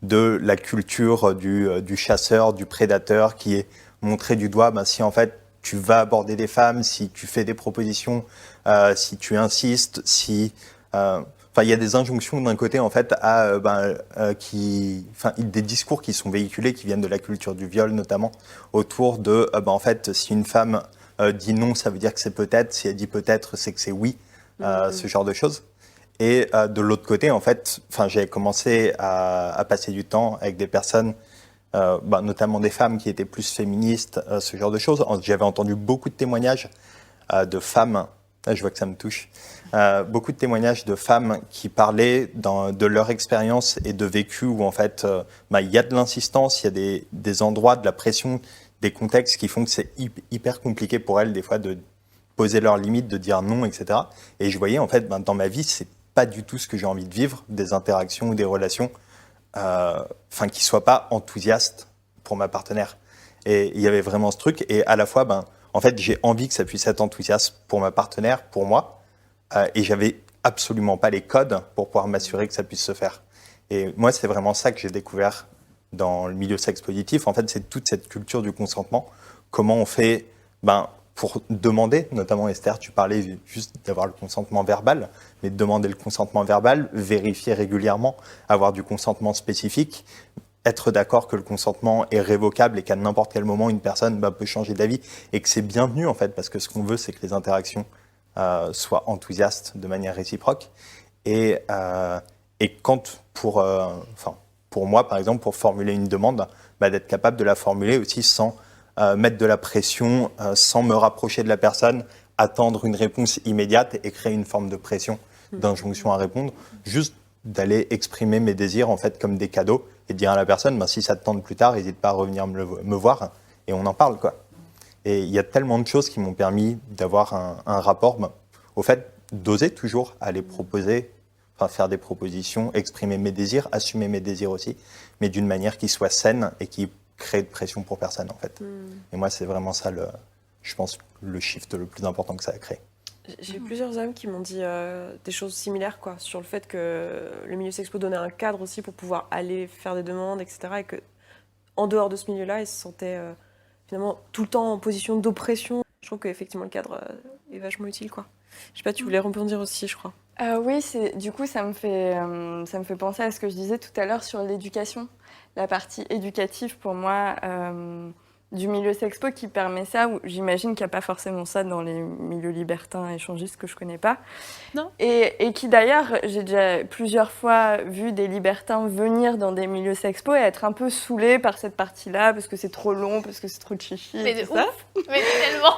de la culture du chasseur, du prédateur qui est montré du doigt. Si en fait tu vas aborder des femmes, si tu fais des propositions, si tu insistes, il y a des injonctions d'un côté en fait des discours qui sont véhiculés, qui viennent de la culture du viol notamment, autour de en fait si une femme dit non, ça veut dire que c'est peut-être, si elle dit peut-être, c'est que c'est oui, ce genre de choses. Et de l'autre côté, en fait, j'avais commencé à passer du temps avec des personnes, notamment des femmes qui étaient plus féministes, ce genre de choses. J'avais entendu beaucoup de témoignages de femmes, là, je vois que ça me touche, beaucoup de témoignages de femmes qui parlaient de leur expérience et de vécu où en fait, il y a de l'insistance, il y a des endroits, de la pression, des contextes qui font que c'est hyper compliqué pour elles des fois de poser leurs limites, de dire non, etc. Et je voyais en fait, dans ma vie, c'est pas du tout ce que j'ai envie de vivre, des interactions ou des relations, qui soient pas enthousiastes pour ma partenaire. Et il y avait vraiment ce truc. Et à la fois, en fait, j'ai envie que ça puisse être enthousiaste pour ma partenaire, pour moi. Et j'avais absolument pas les codes pour pouvoir m'assurer que ça puisse se faire. Et moi, c'est vraiment ça que j'ai découvert dans le milieu sexe positif. En fait, c'est toute cette culture du consentement. Comment on fait, pour demander, notamment Esther, tu parlais juste d'avoir le consentement verbal, mais de demander le consentement verbal, vérifier régulièrement, avoir du consentement spécifique, être d'accord que le consentement est révocable et qu'à n'importe quel moment, une personne peut changer d'avis et que c'est bienvenu en fait, parce que ce qu'on veut, c'est que les interactions soient enthousiastes de manière réciproque. Et quand, pour moi, par exemple, pour formuler une demande, d'être capable de la formuler aussi sans mettre de la pression, sans me rapprocher de la personne, attendre une réponse immédiate et créer une forme de pression, d'injonction à répondre, juste d'aller exprimer mes désirs en fait comme des cadeaux et dire à la personne, si ça te tente plus tard, n'hésite pas à revenir me voir et on en parle, quoi. Et il y a tellement de choses qui m'ont permis d'avoir un rapport au fait d'oser toujours aller proposer, faire des propositions, exprimer mes désirs, assumer mes désirs aussi, mais d'une manière qui soit saine et qui créer de pression pour personne en fait. Et moi, c'est vraiment ça, je pense, le shift le plus important que ça a créé. J'ai eu plusieurs hommes qui m'ont dit des choses similaires quoi, sur le fait que le milieu sexpo donnait un cadre aussi pour pouvoir aller faire des demandes, etc. Et que en dehors de ce milieu-là, ils se sentaient finalement tout le temps en position d'oppression. Je trouve qu'effectivement le cadre est vachement utile quoi. Je sais pas, tu voulais rebondir aussi, je crois. Oui, du coup, ça me fait penser à ce que je disais tout à l'heure sur l'éducation. La partie éducative, pour moi, du milieu sexpo qui permet ça, où j'imagine qu'il n'y a pas forcément ça dans les milieux libertins échangistes que je ne connais pas. Non. Et qui d'ailleurs, j'ai déjà plusieurs fois vu des libertins venir dans des milieux sexpo et être un peu saoulés par cette partie-là, parce que c'est trop long, parce que c'est trop chichi. Mais de tout ça. ouf. Mais tellement.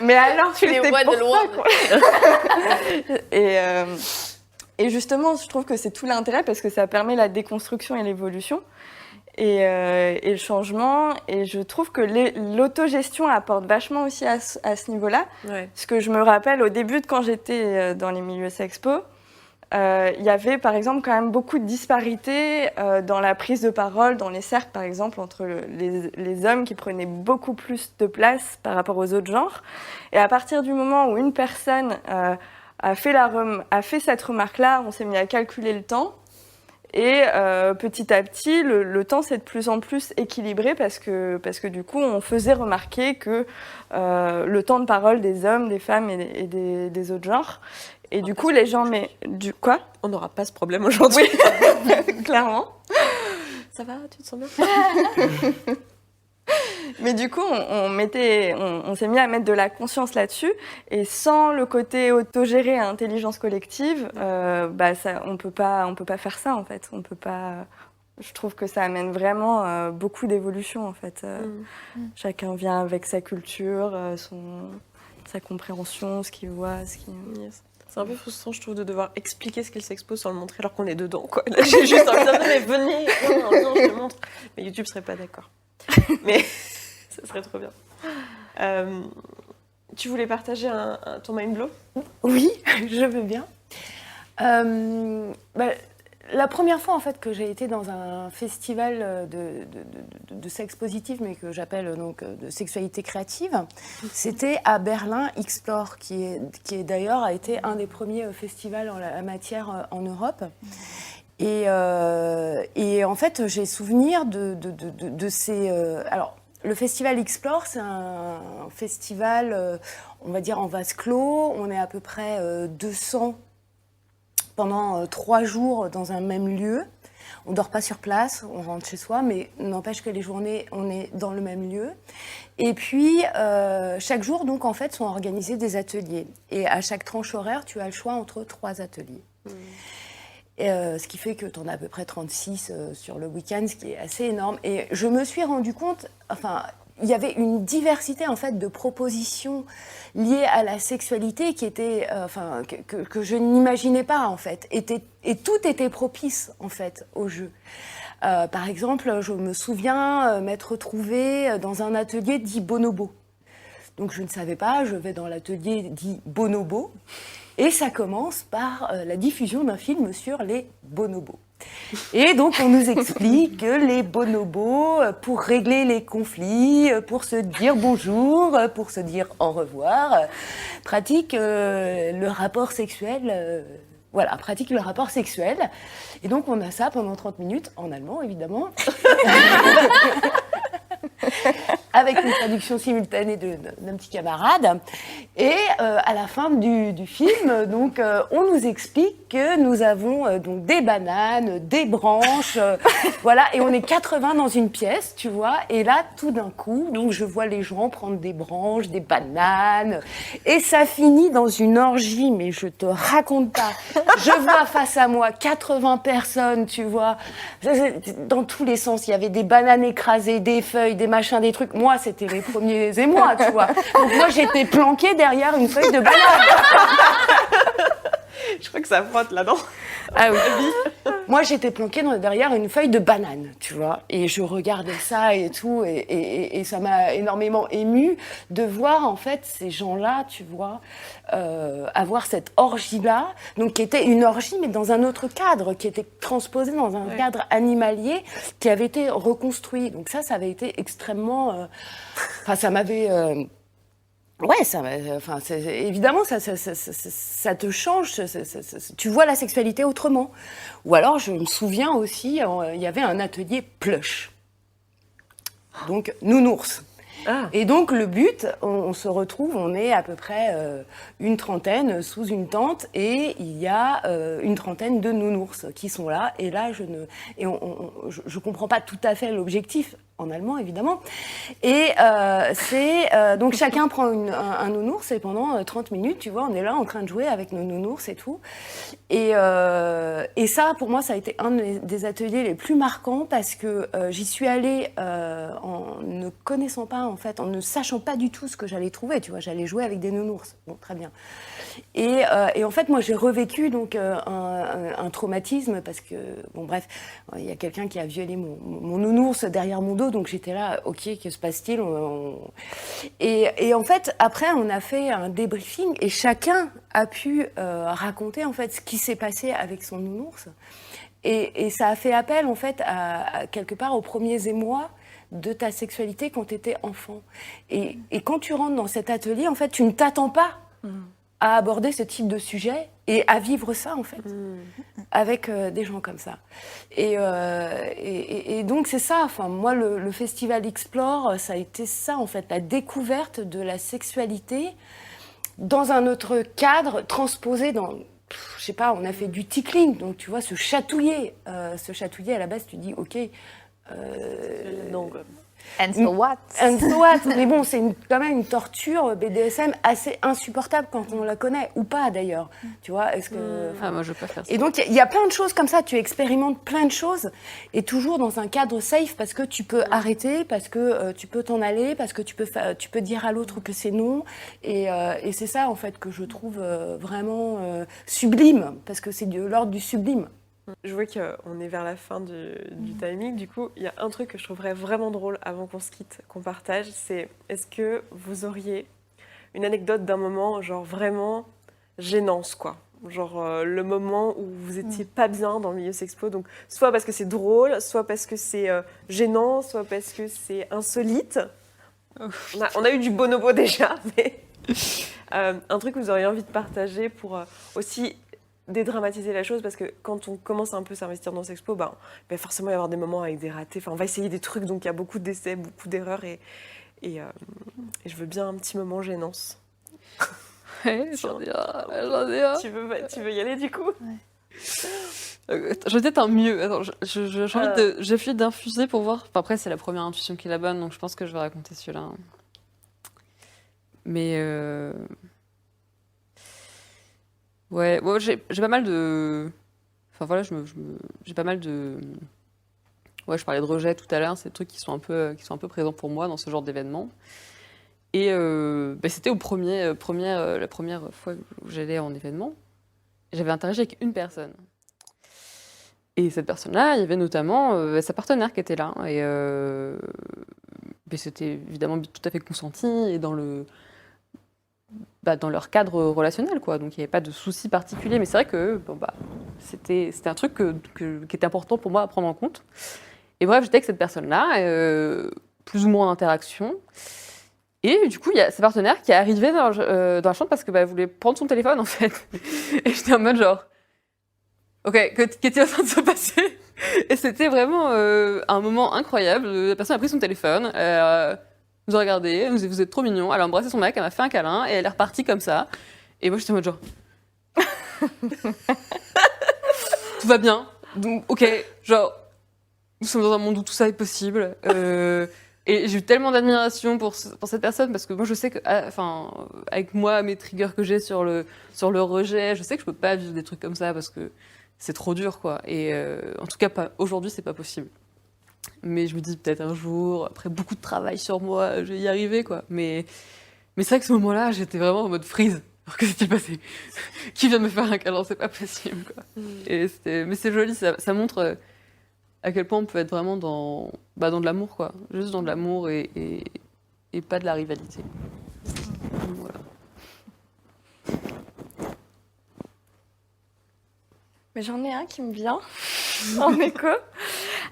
Mais alors, Tu les vois de loin. Et justement, je trouve que c'est tout l'intérêt parce que ça permet la déconstruction et l'évolution et le changement. Et je trouve que l'autogestion apporte vachement aussi à ce niveau-là. Ouais. Parce que je me rappelle au début de quand j'étais dans les milieux sexpo, il y avait par exemple quand même beaucoup de disparités dans la prise de parole, dans les cercles par exemple, entre les hommes qui prenaient beaucoup plus de place par rapport aux autres genres. Et à partir du moment où une personne a fait cette remarque-là, on s'est mis à calculer le temps. Et petit à petit, le temps s'est de plus en plus équilibré parce que du coup, on faisait remarquer que le temps de parole des hommes, des femmes et des autres genres. Et du coup, les gens... Quoi ? On n'aura pas ce problème aujourd'hui. Oui, clairement. Ça va, tu te sens bien ? Mais du coup, on s'est mis à mettre de la conscience là-dessus. Et sans le côté autogéré à intelligence collective, on peut pas faire ça, en fait. On peut pas... Je trouve que ça amène vraiment beaucoup d'évolution, en fait. Chacun vient avec sa culture, sa compréhension, ce qu'il voit, ce qu'il... Yes. C'est un peu frustrant, je trouve, de devoir expliquer ce qu'il s'expose sans le montrer alors qu'on est dedans, quoi. Là, j'ai juste envie de dire, mais venez, non, je te montre. Mais YouTube serait pas d'accord. Mais ça serait trop bien. Tu voulais partager ton mind blow ? Oui, je veux bien. La première fois en fait que j'ai été dans un festival de sexe positif, mais que j'appelle donc de sexualité créative, c'était à Berlin Explore, qui est d'ailleurs a été un des premiers festivals en la matière en Europe. Et en fait, j'ai souvenir de ces... alors, le festival Explore, c'est un festival, on va dire, en vase clos. On est à peu près 200 pendant 3 jours dans un même lieu. On ne dort pas sur place, on rentre chez soi, mais n'empêche que les journées, on est dans le même lieu. Et puis, chaque jour, donc, en fait, sont organisés des ateliers. Et à chaque tranche horaire, tu as le choix entre 3 ateliers. Ce qui fait que tu en as à peu près 36 sur le week-end, ce qui est assez énorme. Et je me suis rendu compte, il y avait une diversité en fait de propositions liées à la sexualité qui était, que je n'imaginais pas en fait. Et tout était propice en fait au jeu. Par exemple, je me souviens m'être retrouvée dans un atelier dit bonobo. Donc je ne savais pas, je vais dans l'atelier dit bonobo. Et ça commence par la diffusion d'un film sur les bonobos. Et donc, on nous explique que les bonobos, pour régler les conflits, pour se dire bonjour, pour se dire au revoir, pratiquent le rapport sexuel. Pratique le rapport sexuel. Et donc, on a ça pendant 30 minutes, en allemand, évidemment. Avec une traduction simultanée d'un petit camarade. Et à la fin du film, donc, on nous explique que nous avons donc des bananes, des branches, voilà, et on est 80 dans une pièce, tu vois. Et là, tout d'un coup, donc, je vois les gens prendre des branches, des bananes, et ça finit dans une orgie, mais je te raconte pas. Je vois face à moi 80 personnes, tu vois, dans tous les sens. Il y avait des bananes écrasées, des feuilles, des machins, des trucs. Moi, c'était mes premiers émois, tu vois. Donc moi, j'étais planquée derrière une feuille de banane. Je crois que ça frotte là-dedans. Ah oui. Moi, j'étais planquée derrière une feuille de banane, tu vois, et je regardais ça et tout, et ça m'a énormément émue de voir en fait ces gens-là, tu vois, avoir cette orgie-là, donc qui était une orgie mais dans un autre cadre, qui était transposée dans un cadre animalier, qui avait été reconstruit. Donc ça avait été extrêmement, enfin ça m'avait ouais, évidemment, ça te change, tu vois la sexualité autrement. Ou alors, je me souviens aussi, il y avait un atelier plush, donc nounours. Ah. Et donc, le but, on se retrouve, on est à peu près une trentaine sous une tente, et il y a une trentaine de nounours qui sont là. Et là, je comprends pas tout à fait l'objectif, en allemand évidemment. Et donc chacun prend un nounours, et pendant 30 minutes, tu vois, on est là en train de jouer avec nos nounours et tout. Et ça, pour moi, ça a été un des ateliers les plus marquants, parce que j'y suis allée en ne connaissant pas, en fait, en ne sachant pas du tout ce que j'allais trouver. Tu vois, j'allais jouer avec des nounours. Bon, très bien. Et en fait, moi, j'ai revécu donc un traumatisme, parce que, bon, bref, il y a quelqu'un qui a violé mon nounours derrière mon dos, donc j'étais là, ok, que se passe-t-il? Et en fait, après, on a fait un débriefing, et chacun a pu raconter en fait ce qui s'est passé avec son nounours, et ça a fait appel en fait à quelque part aux premiers émois de ta sexualité quand tu étais enfant. Et quand tu rentres dans cet atelier, en fait, tu ne t'attends pas à aborder ce type de sujet et à vivre ça, en fait, avec des gens comme ça. Et donc, c'est ça. Enfin, moi, le festival Explore, ça a été ça, en fait, la découverte de la sexualité dans un autre cadre, transposé dans... Je sais pas, on a fait du tickling, donc tu vois, se chatouiller, à la base, tu dis, ok... Non, quoi. And so what? And so what? Mais bon, c'est quand même une torture BDSM assez insupportable quand on la connaît, ou pas d'ailleurs. Tu vois, est-ce que... Ah, moi, je veux pas faire ça. Et donc, il y a plein de choses comme ça, tu expérimentes plein de choses, et toujours dans un cadre safe, parce que tu peux arrêter, parce que tu peux t'en aller, parce que tu peux dire à l'autre que c'est non, et c'est ça, en fait, que je trouve vraiment sublime, parce que c'est de l'ordre du sublime. Je vois qu'on est vers la fin du timing. Du coup, il y a un truc que je trouverais vraiment drôle avant qu'on se quitte, qu'on partage, c'est est-ce que vous auriez une anecdote d'un moment, genre vraiment gênance, quoi. Genre le moment où vous étiez pas bien dans le milieu sexpo, donc soit parce que c'est drôle, soit parce que c'est gênant, soit parce que c'est insolite. On a eu du bonobo déjà, mais un truc que vous auriez envie de partager pour aussi dédramatiser la chose, parce que quand on commence à un peu s'investir dans Sexpo, ben, forcément il va y avoir des moments avec des ratés, enfin on va essayer des trucs, donc il y a beaucoup d'essais, beaucoup d'erreurs, et je veux bien un petit moment gênance. Ouais, j'en ai un. Tu veux y aller du coup? Je vais peut-être un mieux. Attends, j'ai envie d'infuser pour voir. Enfin, après, c'est la première intuition qui est la bonne, donc je pense que je vais raconter celui-là. Mais ouais, j'ai pas mal de. Enfin voilà, j'ai pas mal de. Ouais, je parlais de rejet tout à l'heure. C'est des trucs qui sont un peu présents pour moi dans ce genre d'événement. Et c'était la première fois où j'allais en événement. J'avais interagi avec une personne. Et cette personne-là, il y avait notamment sa partenaire qui était là. Et c'était évidemment tout à fait consenti et dans leur cadre relationnel, quoi. Donc il n'y avait pas de souci particulier. Mais c'est vrai que c'était un truc qui était important pour moi à prendre en compte. Et bref, j'étais avec cette personne-là, plus ou moins en interaction. Et du coup, il y a sa partenaire qui est arrivée dans la chambre parce qu'elle voulait prendre son téléphone, en fait. Et j'étais en mode genre... Ok, qu'est-il en train de se passer? Et c'était vraiment un moment incroyable. La personne a pris son téléphone, nous a regardé, elle nous a dit « Vous êtes trop mignons ». Elle a embrassé son mec, elle m'a fait un câlin et elle est repartie comme ça. Et moi, j'étais en mode genre... Tout va bien. Donc, ok, genre... Nous sommes dans un monde où tout ça est possible. Et j'ai eu tellement d'admiration pour cette personne, parce que moi je sais que, avec moi, mes triggers que j'ai sur le rejet, je sais que je peux pas vivre des trucs comme ça parce que c'est trop dur, quoi. Et en tout cas, aujourd'hui, c'est pas possible. Mais je me dis peut-être un jour, après beaucoup de travail sur moi, je vais y arriver, quoi. Mais c'est vrai que ce moment-là, j'étais vraiment en mode freeze. Alors que s'est-il passé? Qui vient de me faire un câlin? C'est pas possible, quoi. Mais c'est joli, ça montre à quel point on peut être vraiment dans de l'amour, quoi. Juste dans de l'amour et pas de la rivalité. Donc, voilà. Mais j'en ai un qui me vient en écho.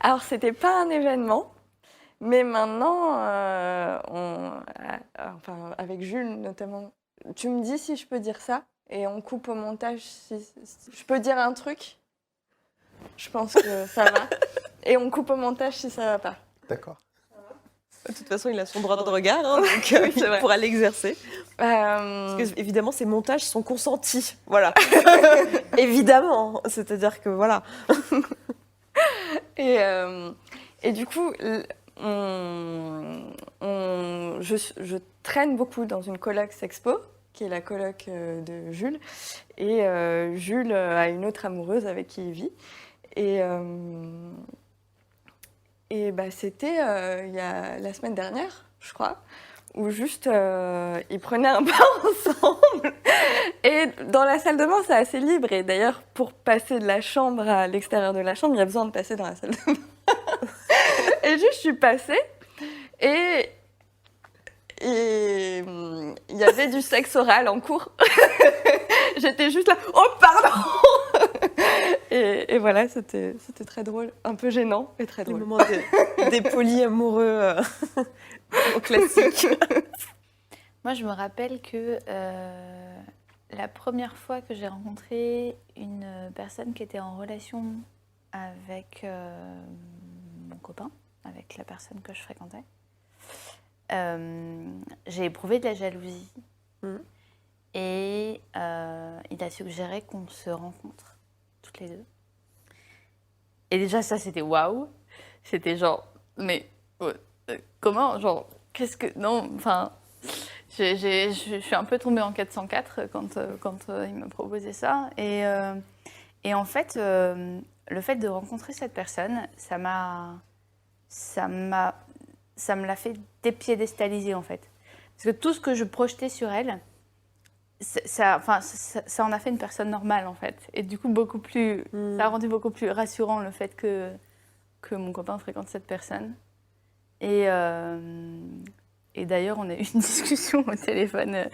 Alors, c'était pas un événement, mais maintenant, enfin, avec Jules notamment, tu me dis si je peux dire ça et on coupe au montage si je peux dire un truc. Je pense que ça va. Et on coupe au montage si ça va pas. D'accord. De toute façon, il a son droit de regard, hein, donc il vrai. pourra l'exercer. Parce que, évidemment, ces montages sont consentis. Voilà. Évidemment. C'est-à-dire que, voilà. Et du coup, je traîne beaucoup dans une coloc Sexpo, qui est la coloc de Jules. Et Jules a une autre amoureuse avec qui il vit. Et bah, c'était il y a la semaine dernière, je crois, où juste ils prenaient un bain ensemble. Et dans la salle de bain, c'est assez libre. Et d'ailleurs, pour passer de la chambre à l'extérieur de la chambre, il y a besoin de passer dans la salle de bain. Et juste, je suis passée et il y avait du sexe oral en cours. J'étais juste là, oh pardon. Et voilà, c'était très drôle, un peu gênant et très Le drôle. moment des polyamoureux au classique. Moi, je me rappelle que la première fois que j'ai rencontré une personne qui était en relation avec mon copain, avec la personne que je fréquentais, j'ai éprouvé de la jalousie. Et il a suggéré qu'on se rencontre toutes les deux. Et déjà, ça, c'était waouh. C'était genre, mais comment? Genre, qu'est-ce que. Non, enfin, je suis un peu tombée en 404 quand il m'a proposé ça. Et en fait, le fait de rencontrer cette personne, ça me l'a fait dépiédestaliser, en fait. Parce que tout ce que je projetais sur elle, ça en a fait une personne normale, en fait. Et du coup, ça a rendu beaucoup plus rassurant le fait que mon copain fréquente cette personne. Et d'ailleurs, on a eu une discussion au téléphone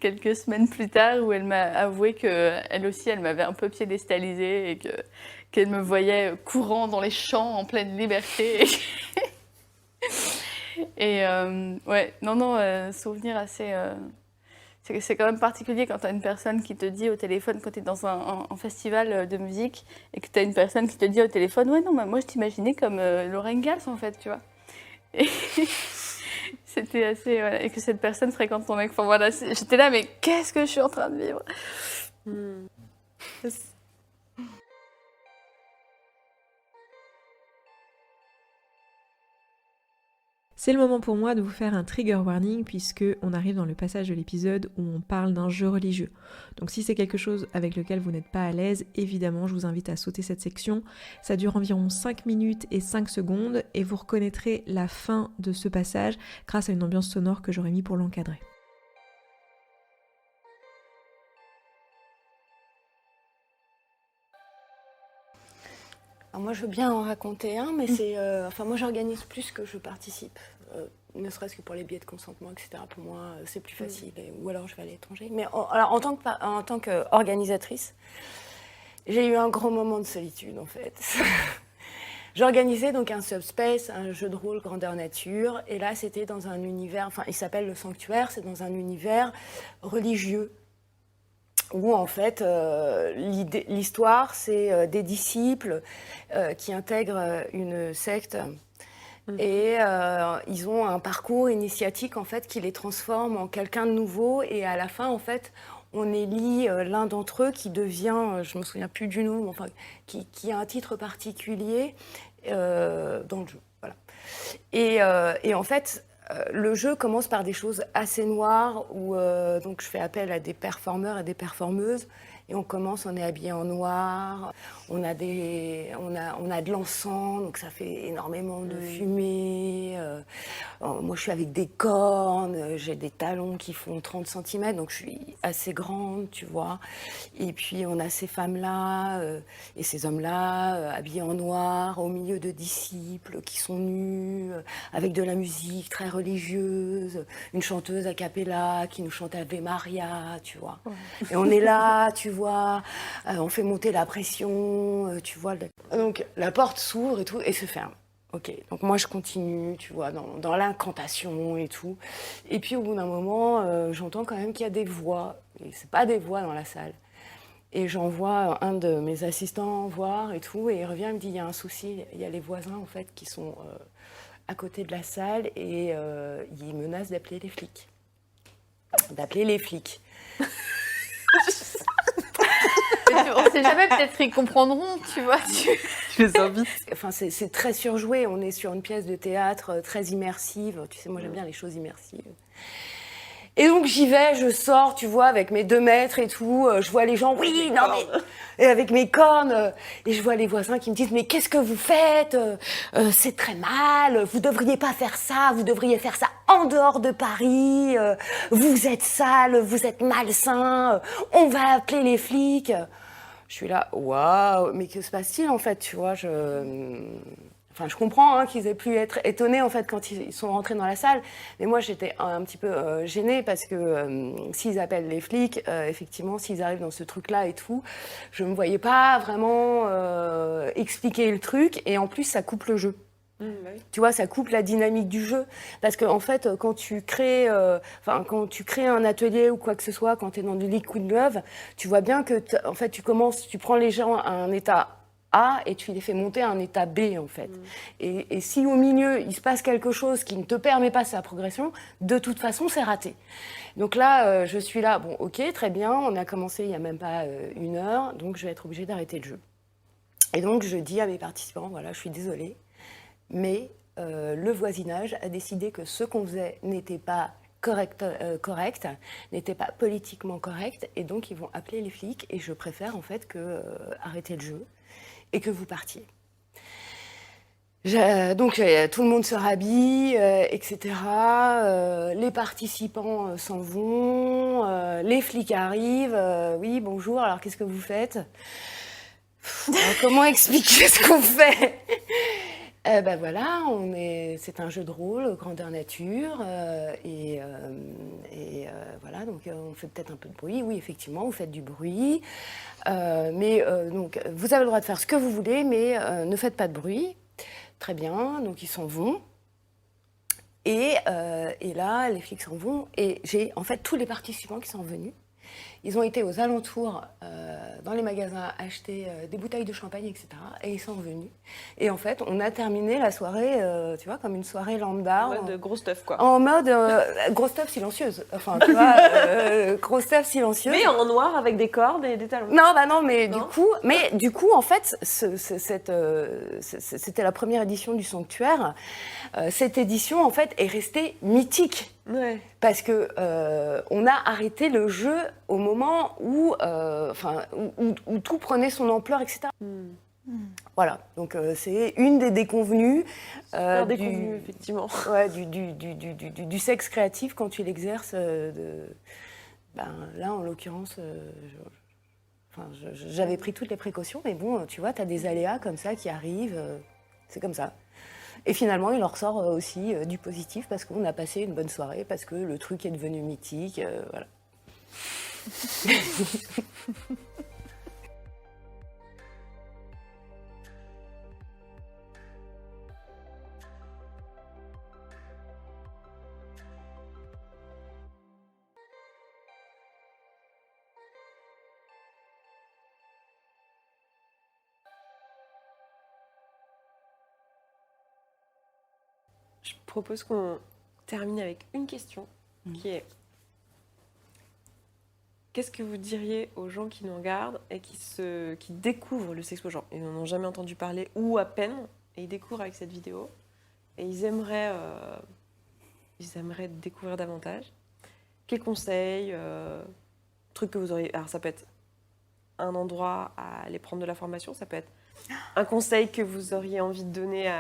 quelques semaines plus tard où elle m'a avoué qu'elle aussi, elle m'avait un peu piédestalisée et qu'elle me voyait courant dans les champs en pleine liberté. Et ouais, souvenir assez... C'est quand même particulier quand tu as une personne qui te dit au téléphone, quand tu es dans un festival de musique, et que tu as une personne qui te dit au téléphone, ouais, non, bah, moi je t'imaginais comme Lauren Gals en fait, tu vois. Et c'était assez. Voilà, et que cette personne fréquente ton mec. Enfin voilà, j'étais là, mais qu'est-ce que je suis en train de vivre? C'est le moment pour moi de vous faire un trigger warning puisque on arrive dans le passage de l'épisode où on parle d'un jeu religieux. Donc si c'est quelque chose avec lequel vous n'êtes pas à l'aise, évidemment je vous invite à sauter cette section. Ça dure environ 5 minutes et 5 secondes et vous reconnaîtrez la fin de ce passage grâce à une ambiance sonore que j'aurais mis pour l'encadrer. Alors moi, je veux bien en raconter un, mais c'est... moi, j'organise plus que je participe. Ne serait-ce que pour les billets de consentement, etc. Pour moi, c'est plus facile. Ou alors, je vais à l'étranger. Mais en tant qu'organisatrice, j'ai eu un grand moment de solitude, en fait. J'organisais donc un subspace, un jeu de rôle grandeur nature. Et là, c'était dans un univers... Enfin, il s'appelle le Sanctuaire. C'est dans un univers religieux. Où en fait, l'histoire, c'est des disciples qui intègrent une secte et ils ont un parcours initiatique en fait qui les transforme en quelqu'un de nouveau et à la fin en fait, on élit l'un d'entre eux qui devient, je me souviens plus du nom, enfin qui a un titre particulier dans le jeu, voilà. Et en fait. Le jeu commence par des choses assez noires où donc je fais appel à des performeurs et des performeuses Et on commence, on est habillé en noir, on a de l'encens, donc ça fait énormément de fumée. Moi, je suis avec des cornes, j'ai des talons qui font 30 cm, donc je suis assez grande, tu vois. Et puis, on a ces femmes-là et ces hommes-là, habillés en noir, au milieu de disciples qui sont nus, avec de la musique très religieuse, une chanteuse a cappella qui nous chante Ave Maria, tu vois. Et on est là, tu vois, on fait monter la pression, tu vois. Donc la porte s'ouvre et tout, et se ferme. Ok, donc moi je continue, tu vois, dans l'incantation et tout. Et puis au bout d'un moment, j'entends quand même qu'il y a des voix. Et c'est pas des voix dans la salle. Et j'envoie un de mes assistants voir et tout, et il revient, il me dit, il y a un souci, il y a les voisins en fait qui sont à côté de la salle, et ils menacent d'appeler les flics. On sait jamais, peut-être ils comprendront, tu vois. Je les invite. Enfin, c'est très surjoué, on est sur une pièce de théâtre très immersive. Tu sais, moi j'aime bien les choses immersives. Et donc j'y vais, je sors, tu vois, avec mes 2 mètres et tout. Je vois les gens, oui, non mais... Et avec mes cornes. Et je vois les voisins qui me disent, mais qu'est-ce que vous faites? C'est très mal, vous devriez pas faire ça, vous devriez faire ça en dehors de Paris. Vous êtes sale, vous êtes malsain, on va appeler les flics. Je suis là, waouh, mais que se passe-t-il en fait, tu vois, Enfin, je comprends qu'ils aient pu être étonnés en fait quand ils sont rentrés dans la salle, mais moi j'étais un petit peu gênée parce que s'ils appellent les flics, effectivement, s'ils arrivent dans ce truc-là et tout, je me voyais pas vraiment expliquer le truc, et en plus ça coupe le jeu. Tu vois, ça coupe la dynamique du jeu. Parce qu'en fait, quand tu crées un atelier ou quoi que ce soit, quand tu es dans du liquid love, tu vois bien que en fait, tu prends les gens à un état A et tu les fais monter à un état B, en fait. Et si au milieu, il se passe quelque chose qui ne te permet pas sa progression, de toute façon, c'est raté. Donc là, je suis là, bon, ok, très bien, on a commencé il n'y a même pas 1 heure, donc je vais être obligée d'arrêter le jeu. Et donc, je dis à mes participants, voilà, je suis désolée, mais le voisinage a décidé que ce qu'on faisait n'était pas correct, n'était pas politiquement correct, et donc ils vont appeler les flics, et je préfère en fait que arrêter le jeu et que vous partiez. Donc tout le monde se rhabille, etc. Les participants s'en vont, les flics arrivent. Oui, bonjour, alors qu'est-ce que vous faites? Alors, comment expliquer ce qu'on fait? Ben voilà, c'est un jeu de rôle, grandeur nature, voilà, donc on fait peut-être un peu de bruit. Oui, effectivement, vous faites du bruit, donc vous avez le droit de faire ce que vous voulez, mais ne faites pas de bruit. Très bien, donc ils s'en vont. Et là, les flics s'en vont, et j'ai en fait tous les participants qui sont venus. Ils ont été aux alentours, dans les magasins, acheter des bouteilles de champagne, etc. Et ils sont revenus. Et en fait, on a terminé la soirée, tu vois, comme une soirée lambda. Ouais, de gros stuff, quoi. En mode gros stuff silencieuse. Enfin, tu vois, gros stuff silencieuse. Mais en noir avec des cordes et des talons. Non, bah non, mais Non. du coup, en fait, c'était la première édition du Sanctuaire. Cette édition, en fait, est restée mythique. Ouais. Parce que on a arrêté le jeu au moment où tout prenait son ampleur, etc. Voilà, donc c'est une des déconvenues, Effectivement. ouais, du sexe créatif quand tu l'exerces. Là, en l'occurrence, j'avais pris toutes les précautions, mais bon, tu vois, tu as des aléas comme ça qui arrivent, c'est comme ça. Et finalement, il en ressort aussi du positif parce qu'on a passé une bonne soirée, parce que le truc est devenu mythique, voilà. Je propose qu'on termine avec une question qui est: qu'est-ce que vous diriez aux gens qui nous regardent et qui découvrent le sexe genre, ils n'en ont jamais entendu parler ou à peine, et ils découvrent avec cette vidéo et ils aimeraient découvrir davantage? Quels conseils, trucs que vous auriez... Alors ça peut être un endroit à aller prendre de la formation. Ça peut être un conseil que vous auriez envie de donner,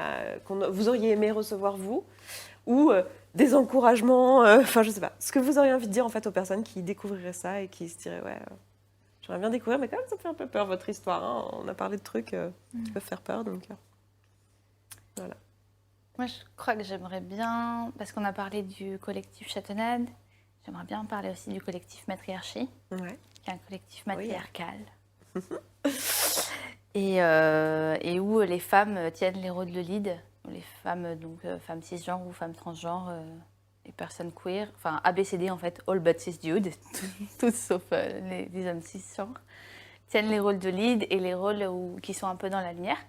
vous auriez aimé recevoir vous, ou des encouragements, enfin je sais pas, ce que vous auriez envie de dire en fait aux personnes qui découvriraient ça et qui se diraient ouais, j'aimerais bien découvrir, mais quand même ça me fait un peu peur votre histoire. Hein. On a parlé de trucs qui peuvent faire peur, donc voilà. Moi, je crois que j'aimerais bien, parce qu'on a parlé du collectif Châtenade, j'aimerais bien parler aussi du collectif Matriarchie, Ouais. qui est un collectif matriarcal. Et où les femmes tiennent les rôles de lead, les femmes, donc femmes cisgenres ou femmes transgenres, les personnes queer, enfin ABCD en fait, all but cis dude, tous sauf les hommes cisgenres, tiennent les rôles de lead et les rôles qui sont un peu dans la lumière.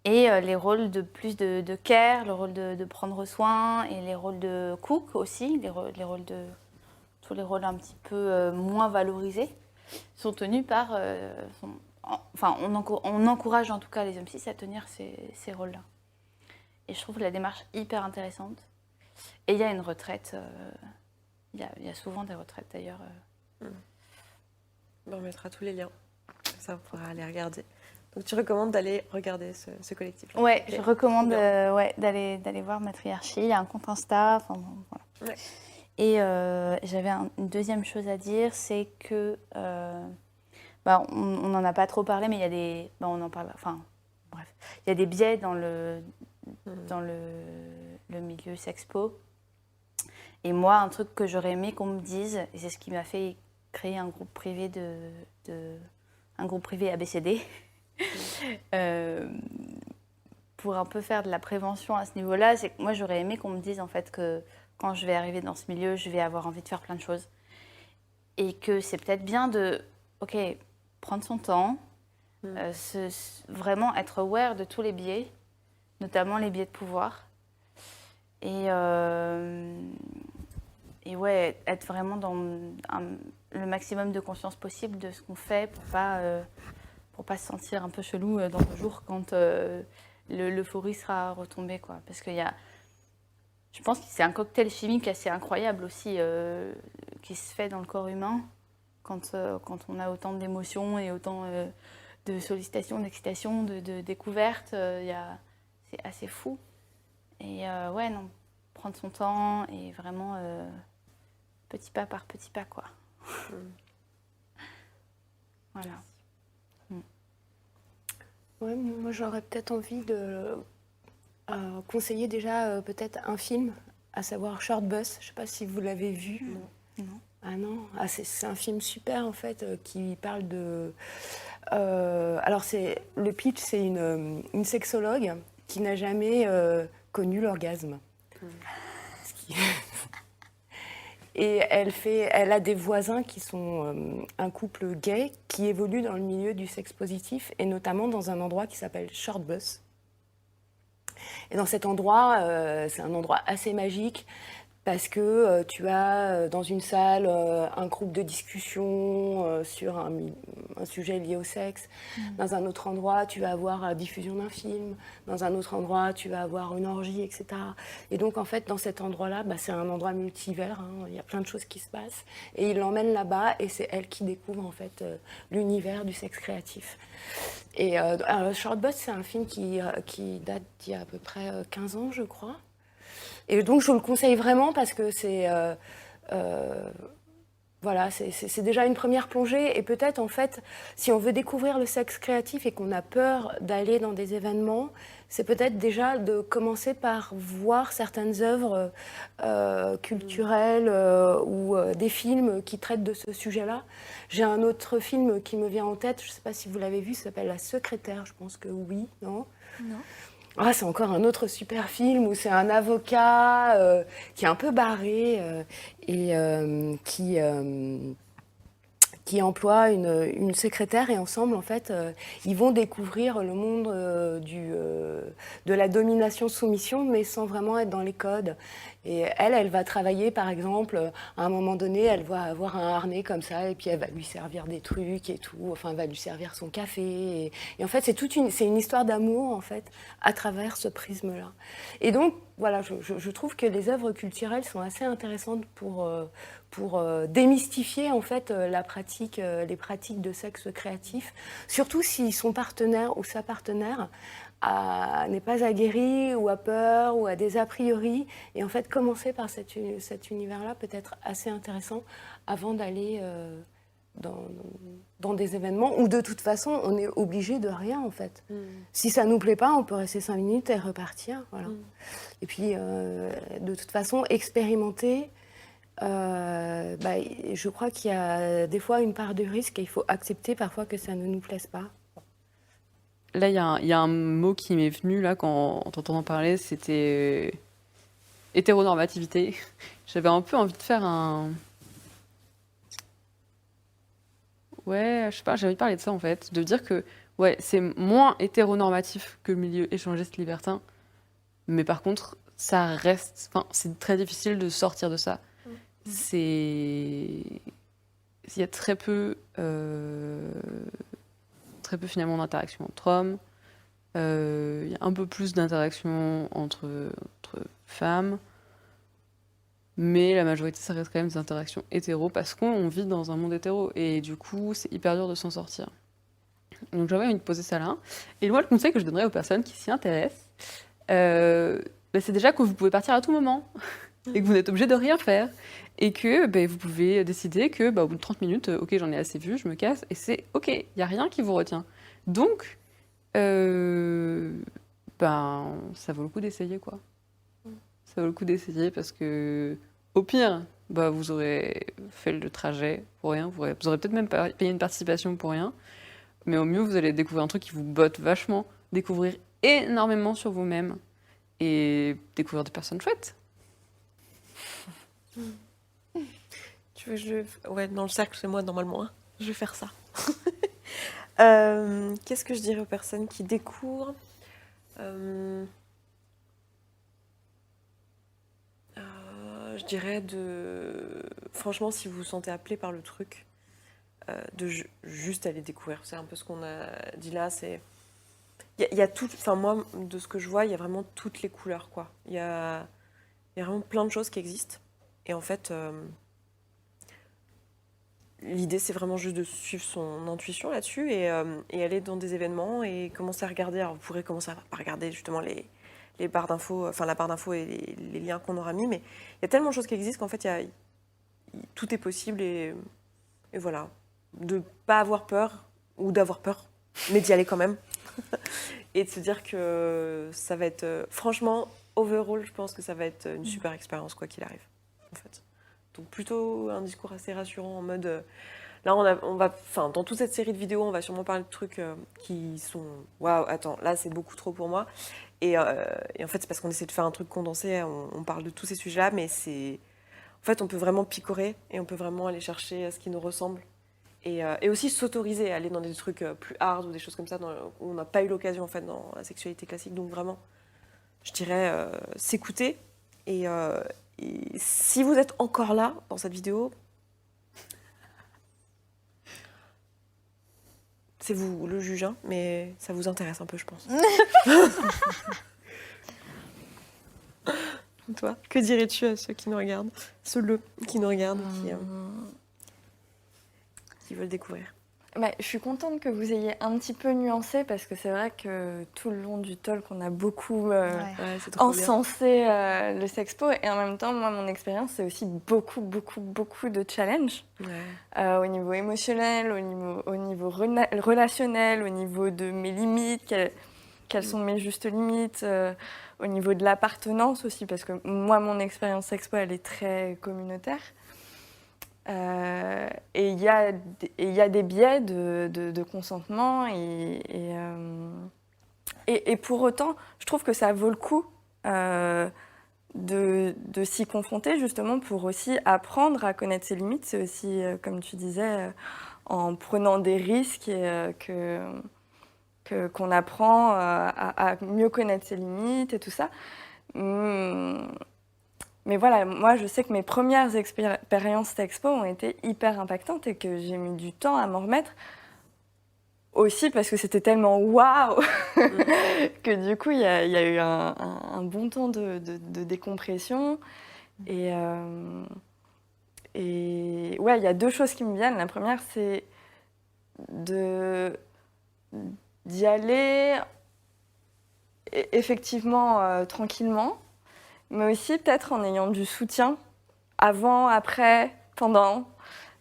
Et les rôles de plus de care, le rôle de prendre soin et les rôles de cook aussi, tous les rôles un petit peu moins valorisés sont tenus par... on encourage en tout cas les hommes cis à tenir ces rôles-là. Et je trouve la démarche hyper intéressante. Et il y a une retraite, il y a souvent des retraites d'ailleurs. On mettra tous les liens, ça on pourra aller regarder. Donc tu recommandes d'aller regarder ce collectif-là? Ouais, Okay. je recommande d'aller voir Matriarchie. Il y a un compte Insta. Enfin, bon, voilà. Ouais. Et j'avais une deuxième chose à dire, c'est que on n'en a pas trop parlé, mais il y a des, on en parle. Enfin, bref, il y a des biais dans le milieu sexpo. Et moi, un truc que j'aurais aimé qu'on me dise, et c'est ce qui m'a fait créer un groupe privé un groupe privé ABCD. Pour un peu faire de la prévention à ce niveau-là, c'est que moi j'aurais aimé qu'on me dise en fait que quand je vais arriver dans ce milieu, je vais avoir envie de faire plein de choses et que c'est peut-être bien de, prendre son temps, vraiment être aware de tous les biais, notamment les biais de pouvoir et être vraiment dans le maximum de conscience possible de ce qu'on fait pour pas se sentir un peu chelou dans le jour quand l'euphorie sera retombée, quoi. Parce qu'il y a... Je pense que c'est un cocktail chimique assez incroyable aussi qui se fait dans le corps humain quand on a autant d'émotions et autant de sollicitations, d'excitation, de découvertes. C'est assez fou. Et prendre son temps et vraiment petit pas par petit pas, quoi. Voilà. Ouais, moi j'aurais peut-être envie de conseiller déjà peut-être un film, à savoir Short Bus. Je ne sais pas si vous l'avez vu. Non. Ah non, c'est un film super en fait qui parle de... alors le pitch, c'est une sexologue qui n'a jamais connu l'orgasme. Et elle a des voisins qui sont un couple gay qui évolue dans le milieu du sexe positif et notamment dans un endroit qui s'appelle Short Bus. Et dans cet endroit, c'est un endroit assez magique parce que tu as dans une salle un groupe de discussion sur un sujet lié au sexe. Dans un autre endroit, tu vas avoir la diffusion d'un film. Dans un autre endroit, tu vas avoir une orgie, etc. Et donc, en fait, dans cet endroit-là, c'est un endroit multivers. Hein. Il y a plein de choses qui se passent. Et il l'emmène là-bas et c'est elle qui découvre, en fait, l'univers du sexe créatif. Et Short Bus, c'est un film qui date d'il y a à peu près 15 ans, je crois. Et donc, je le conseille vraiment parce que c'est déjà une première plongée. Et peut-être, en fait, si on veut découvrir le sexe créatif et qu'on a peur d'aller dans des événements, c'est peut-être déjà de commencer par voir certaines œuvres culturelles ou des films qui traitent de ce sujet-là. J'ai un autre film qui me vient en tête, je ne sais pas si vous l'avez vu, ça s'appelle La Secrétaire, je pense que oui, non ? Non. Ah, c'est encore un autre super film où c'est un avocat qui est un peu barré et qui emploie une secrétaire et ensemble, en fait, ils vont découvrir le monde de la domination-soumission, mais sans vraiment être dans les codes. Et elle va travailler, par exemple, à un moment donné, elle va avoir un harnais comme ça, et puis elle va lui servir des trucs et tout, enfin, elle va lui servir son café. Et en fait, c'est une histoire d'amour, en fait, à travers ce prisme-là. Et donc, voilà, je trouve que les œuvres culturelles sont assez intéressantes pour démystifier, en fait, les pratiques de sexe créatif, surtout si son partenaire ou sa partenaire n'est pas aguerri ou a peur ou a des a priori. Et en fait, commencer par cet univers-là peut être assez intéressant avant d'aller dans des événements où de toute façon, on est obligé de rien en fait. Si ça ne nous plaît pas, on peut rester 5 minutes et repartir. Voilà. Et puis, de toute façon, expérimenter, je crois qu'il y a des fois une part de risque et il faut accepter parfois que ça ne nous plaise pas. Là, il y a un mot qui m'est venu là quand en t'entendant parler, c'était hétéronormativité. J'avais un peu envie de faire un... Ouais, je sais pas, j'ai envie de parler de ça en fait, de dire que ouais, c'est moins hétéronormatif que le milieu échangiste libertin, mais par contre, ça reste... Enfin, c'est très difficile de sortir de ça. C'est... Il y a très peu finalement d'interactions entre hommes. Il y a un peu plus d'interactions entre femmes. Mais la majorité, ça reste quand même des interactions hétéro parce qu'on vit dans un monde hétéro. Et du coup, c'est hyper dur de s'en sortir. Donc j'avais envie de poser ça là. Et moi, le conseil que je donnerais aux personnes qui s'y intéressent, c'est déjà que vous pouvez partir à tout moment. Et que vous n'êtes obligé de rien faire. Et que vous pouvez décider que au bout de 30 minutes, ok, j'en ai assez vu, je me casse, et c'est ok, il n'y a rien qui vous retient. Donc, ça vaut le coup d'essayer, quoi. Ça vaut le coup d'essayer parce que, au pire, vous aurez fait le trajet pour rien, vous aurez peut-être même payé une participation pour rien, mais au mieux, vous allez découvrir un truc qui vous botte vachement, découvrir énormément sur vous-même, et découvrir des personnes chouettes. Tu veux ouais, dans le cercle, c'est moi normalement. Hein. Je vais faire ça. Qu'est-ce que je dirais aux personnes qui découvrent je dirais franchement, si vous vous sentez appelé par le truc, juste aller découvrir. C'est un peu ce qu'on a dit là. Il y a tout. Enfin, moi, de ce que je vois, il y a vraiment toutes les couleurs, quoi. Il y a vraiment plein de choses qui existent. Et en fait, l'idée, c'est vraiment juste de suivre son intuition là-dessus et aller dans des événements et commencer à regarder. Alors, vous pourrez commencer à regarder justement les barres d'infos, enfin la barre d'infos et les liens qu'on aura mis, mais il y a tellement de choses qui existent qu'en fait, tout est possible et voilà. De ne pas avoir peur ou d'avoir peur, mais d'y aller quand même. Et de se dire que ça va être... franchement, overall, je pense que ça va être une super expérience, quoi qu'il arrive. En fait. Donc plutôt un discours assez rassurant en mode... là, on va, dans toute cette série de vidéos, on va sûrement parler de trucs qui sont... Waouh, attends, là, c'est beaucoup trop pour moi. Et en fait, c'est parce qu'on essaie de faire un truc condensé, on parle de tous ces sujets-là, mais c'est... En fait, on peut vraiment picorer et on peut vraiment aller chercher ce qui nous ressemble. Et aussi s'autoriser à aller dans des trucs plus hard ou des choses comme ça où on n'a pas eu l'occasion, en fait, dans la sexualité classique. Donc vraiment, je dirais s'écouter. Et si vous êtes encore là, dans cette vidéo... c'est vous le juge, hein, mais ça vous intéresse un peu, je pense. Toi, que dirais-tu à ceux qui nous regardent, qui nous regardent, qui veulent découvrir? Je suis contente que vous ayez un petit peu nuancé parce que c'est vrai que tout le long du talk, on a beaucoup encensé le sexpo et en même temps, moi, mon expérience, c'est aussi beaucoup de challenges au niveau émotionnel, au niveau relationnel, au niveau de mes limites, quelles sont mes justes limites, au niveau de l'appartenance aussi parce que moi, mon expérience sexpo, elle est très communautaire. Et il y a des biais de consentement et pour autant, je trouve que ça vaut le coup de s'y confronter justement pour aussi apprendre à connaître ses limites. C'est aussi, comme tu disais, en prenant des risques qu'on apprend à mieux connaître ses limites et tout ça. Mais voilà, moi, je sais que mes premières expériences Texpo ont été hyper impactantes et que j'ai mis du temps à m'en remettre. Aussi parce que c'était tellement waouh que du coup, il y a eu un bon temps de décompression. Et ouais, il y a 2 choses qui me viennent. La première, c'est d'y aller effectivement tranquillement, mais aussi peut-être en ayant du soutien avant, après, pendant.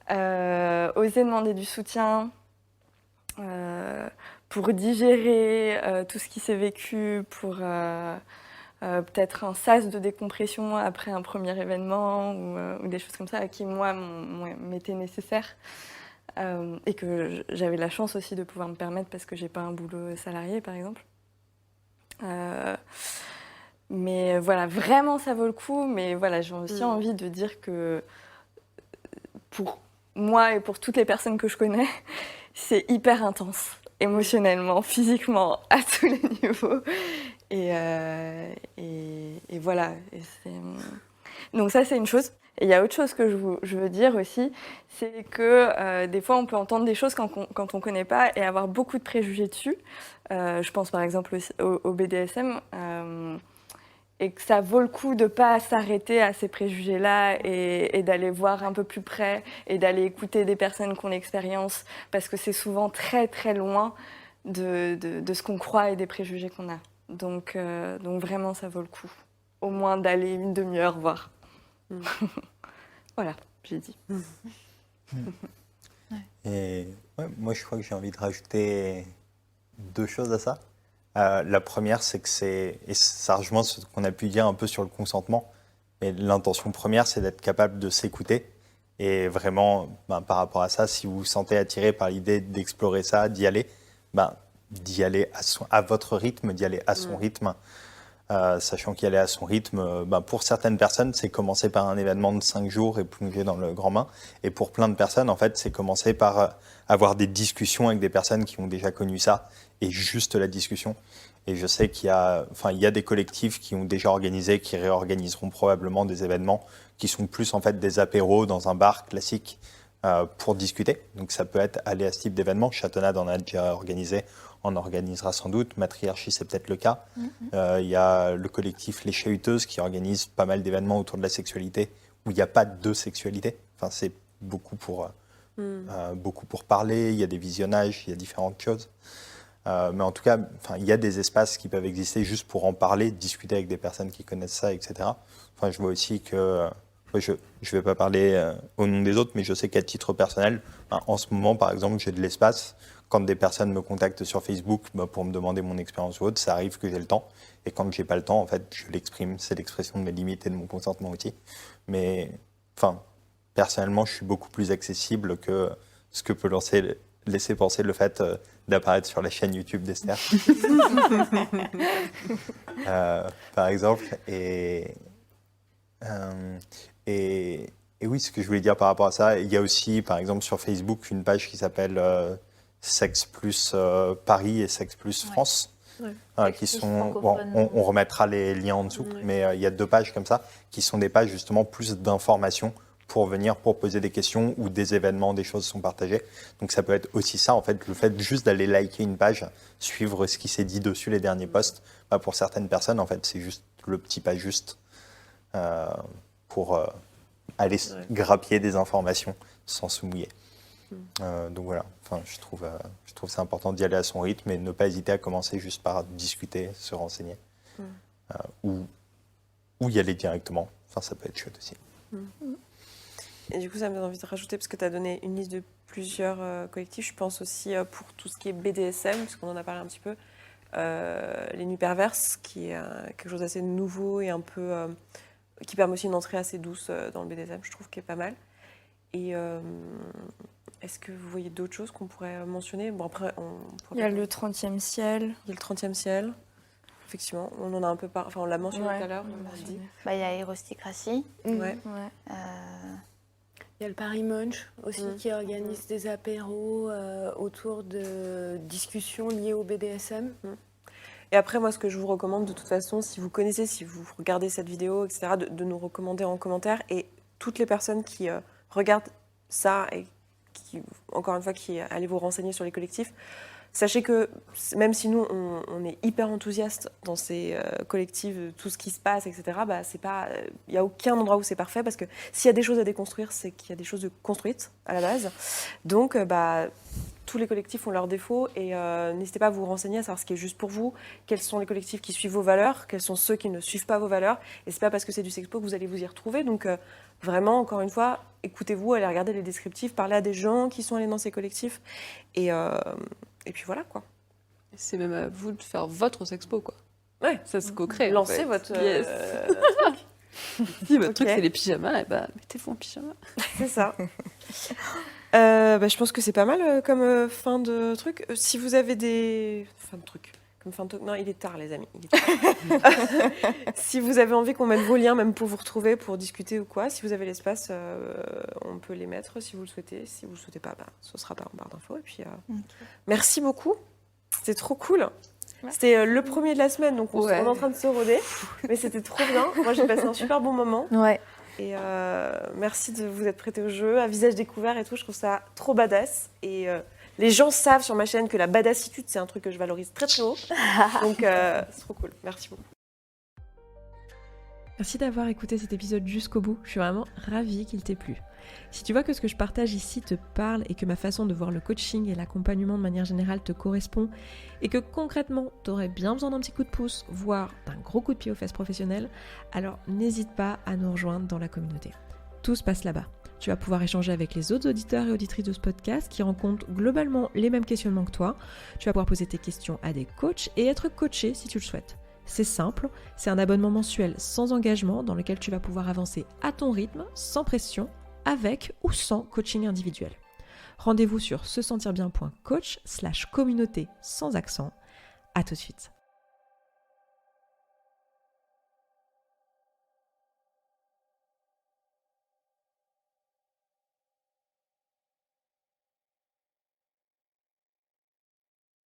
Oser demander du soutien pour digérer tout ce qui s'est vécu, pour peut-être un sas de décompression après un premier événement ou des choses comme ça qui, moi, m'étaient nécessaires. Et que j'avais la chance aussi de pouvoir me permettre parce que j'ai pas un boulot salarié, par exemple. Mais voilà, vraiment, ça vaut le coup. Mais voilà, j'ai aussi envie de dire que pour moi et pour toutes les personnes que je connais, c'est hyper intense, émotionnellement, physiquement, à tous les niveaux. Et voilà. Donc ça, c'est une chose. Et il y a autre chose que je veux dire aussi, c'est que des fois, on peut entendre des choses quand on ne connaît pas et avoir beaucoup de préjugés dessus. Je pense par exemple au BDSM. Et que ça vaut le coup de ne pas s'arrêter à ces préjugés-là et d'aller voir un peu plus près et d'aller écouter des personnes qui ont l'expérience, parce que c'est souvent très très loin de ce qu'on croit et des préjugés qu'on a. Donc vraiment, ça vaut le coup. Au moins d'aller une demi-heure voir. Voilà, j'ai dit. Et ouais, moi, je crois que j'ai envie de rajouter 2 choses à ça. La première, c'est que et ça rejoint ce qu'on a pu dire un peu sur le consentement, mais l'intention première, c'est d'être capable de s'écouter. Et vraiment, par rapport à ça, si vous vous sentez attiré par l'idée d'explorer ça, d'y aller à votre rythme, d'y aller à son rythme, sachant qu'y aller à son rythme, pour certaines personnes, c'est commencer par un événement de 5 jours et plonger dans le grand bain. Et pour plein de personnes, en fait, c'est commencer par avoir des discussions avec des personnes qui ont déjà connu ça, et juste la discussion. Et je sais qu'il y a des collectifs qui ont déjà organisé, qui réorganiseront probablement des événements qui sont plus en fait des apéros dans un bar classique pour discuter. Donc ça peut être aller à ce type d'événement. Châtenade en a déjà organisé, on organisera sans doute. Matriarchie, c'est peut-être le cas. Il y a le collectif Les Chahuteuses qui organise pas mal d'événements autour de la sexualité où il n'y a pas de sexualité. Enfin, c'est beaucoup pour parler, il y a des visionnages, il y a différentes choses. Mais en tout cas, il y a des espaces qui peuvent exister juste pour en parler, discuter avec des personnes qui connaissent ça, etc. Enfin, je vois aussi que, je ne vais pas parler au nom des autres, mais je sais qu'à titre personnel, en ce moment, par exemple, j'ai de l'espace. Quand des personnes me contactent sur Facebook pour me demander mon expérience ou autre, ça arrive que j'ai le temps. Et quand j'ai pas le temps, en fait, je l'exprime. C'est l'expression de mes limites et de mon consentement aussi. Mais, personnellement, je suis beaucoup plus accessible que ce que peut laisser penser le fait d'apparaître sur la chaîne YouTube d'Esther. Par exemple. Et oui, ce que je voulais dire par rapport à ça, il y a aussi, par exemple, sur Facebook, une page qui s'appelle Sexe Plus Paris et Sexe Plus France. Qui sont, on remettra les liens en dessous, mais il y a 2 pages comme ça, qui sont des pages justement plus d'informations pour venir pour poser des questions ou des événements, des choses sont partagées. Donc ça peut être aussi ça, en fait, le fait juste d'aller liker une page, suivre ce qui s'est dit dessus les derniers posts. Pour certaines personnes, en fait, c'est juste le petit pas juste pour aller grappiller des informations sans se mouiller. Donc voilà, je trouve c'est important d'y aller à son rythme et ne pas hésiter à commencer juste par discuter, se renseigner ou y aller directement. Ça peut être chouette aussi. Et du coup, ça me donne envie de rajouter, parce que tu as donné une liste de plusieurs collectifs. Je pense aussi pour tout ce qui est BDSM, parce qu'on en a parlé un petit peu, les Nuits Perverses, qui est quelque chose d'assez nouveau et un peu qui permet aussi une entrée assez douce dans le BDSM, je trouve, qui est pas mal. Et est-ce que vous voyez d'autres choses qu'on pourrait mentionner? Bon, après, il y a le 30e ciel. Il y a le 30e ciel. Effectivement, on en a un peu on l'a mentionné tout à l'heure, on l'a dit. Il y a Erosticratie. Ouais. Il y a le Paris Munch aussi qui organise des apéros autour de discussions liées au BDSM. Et après, moi, ce que je vous recommande de toute façon, si vous connaissez, si vous regardez cette vidéo, etc., de nous recommander en commentaire. Et toutes les personnes qui regardent ça et qui, encore une fois, qui allez vous renseigner sur les collectifs, sachez que même si nous, on est hyper enthousiastes dans ces collectifs, tout ce qui se passe, etc., bah, il n'y a aucun endroit où c'est parfait, parce que s'il y a des choses à déconstruire, c'est qu'il y a des choses de construites à la base. Donc, tous les collectifs ont leurs défauts, et n'hésitez pas à vous renseigner, à savoir ce qui est juste pour vous, quels sont les collectifs qui suivent vos valeurs, quels sont ceux qui ne suivent pas vos valeurs, et c'est pas parce que c'est du sexpo que vous allez vous y retrouver. Donc, vraiment, encore une fois, écoutez-vous, allez regarder les descriptifs, parlez à des gens qui sont allés dans ces collectifs, et puis voilà, quoi. C'est même à vous de faire votre sexpo, quoi. Ouais, Ça se co-crée. lancez en fait. votre... Yes. Si votre Ok. truc, c'est les pyjamas, et bah, mettez-vous en pyjama. C'est ça. Je pense que c'est pas mal comme fin de truc. Si vous avez des... Fin de truc. Comme fin de... Non, il est tard, les amis. Il est tard. Si vous avez envie qu'on mette vos liens, même pour vous retrouver, pour discuter ou quoi, si vous avez l'espace, on peut les mettre si vous le souhaitez. Si vous le souhaitez pas, ce sera pas en barre d'infos. Et puis, merci beaucoup. C'était trop cool. Ouais. C'était le premier de la semaine, donc on Ouais. est en train de se roder. Mais c'était trop bien. Moi, j'ai passé un super bon moment. Ouais. Et merci de vous être prêté au jeu, à visage découvert et tout. Je trouve ça trop badass. Et les gens savent sur ma chaîne que la badassitude, c'est un truc que je valorise très très haut. Donc c'est trop cool. Merci beaucoup. Merci d'avoir écouté cet épisode jusqu'au bout, je suis vraiment ravie qu'il t'ait plu. Si tu vois que ce que je partage ici te parle et que ma façon de voir le coaching et l'accompagnement de manière générale te correspond et que concrètement t'aurais bien besoin d'un petit coup de pouce, voire d'un gros coup de pied aux fesses professionnelles, alors n'hésite pas à nous rejoindre dans la communauté. Tout se passe là-bas. Tu vas pouvoir échanger avec les autres auditeurs et auditrices de ce podcast qui rencontrent globalement les mêmes questionnements que toi. Tu vas pouvoir poser tes questions à des coachs et être coaché si tu le souhaites. C'est simple, c'est un abonnement mensuel sans engagement dans lequel tu vas pouvoir avancer à ton rythme, sans pression, avec ou sans coaching individuel. Rendez-vous sur sesentirbien.coach/communauté sans accent. À tout de suite.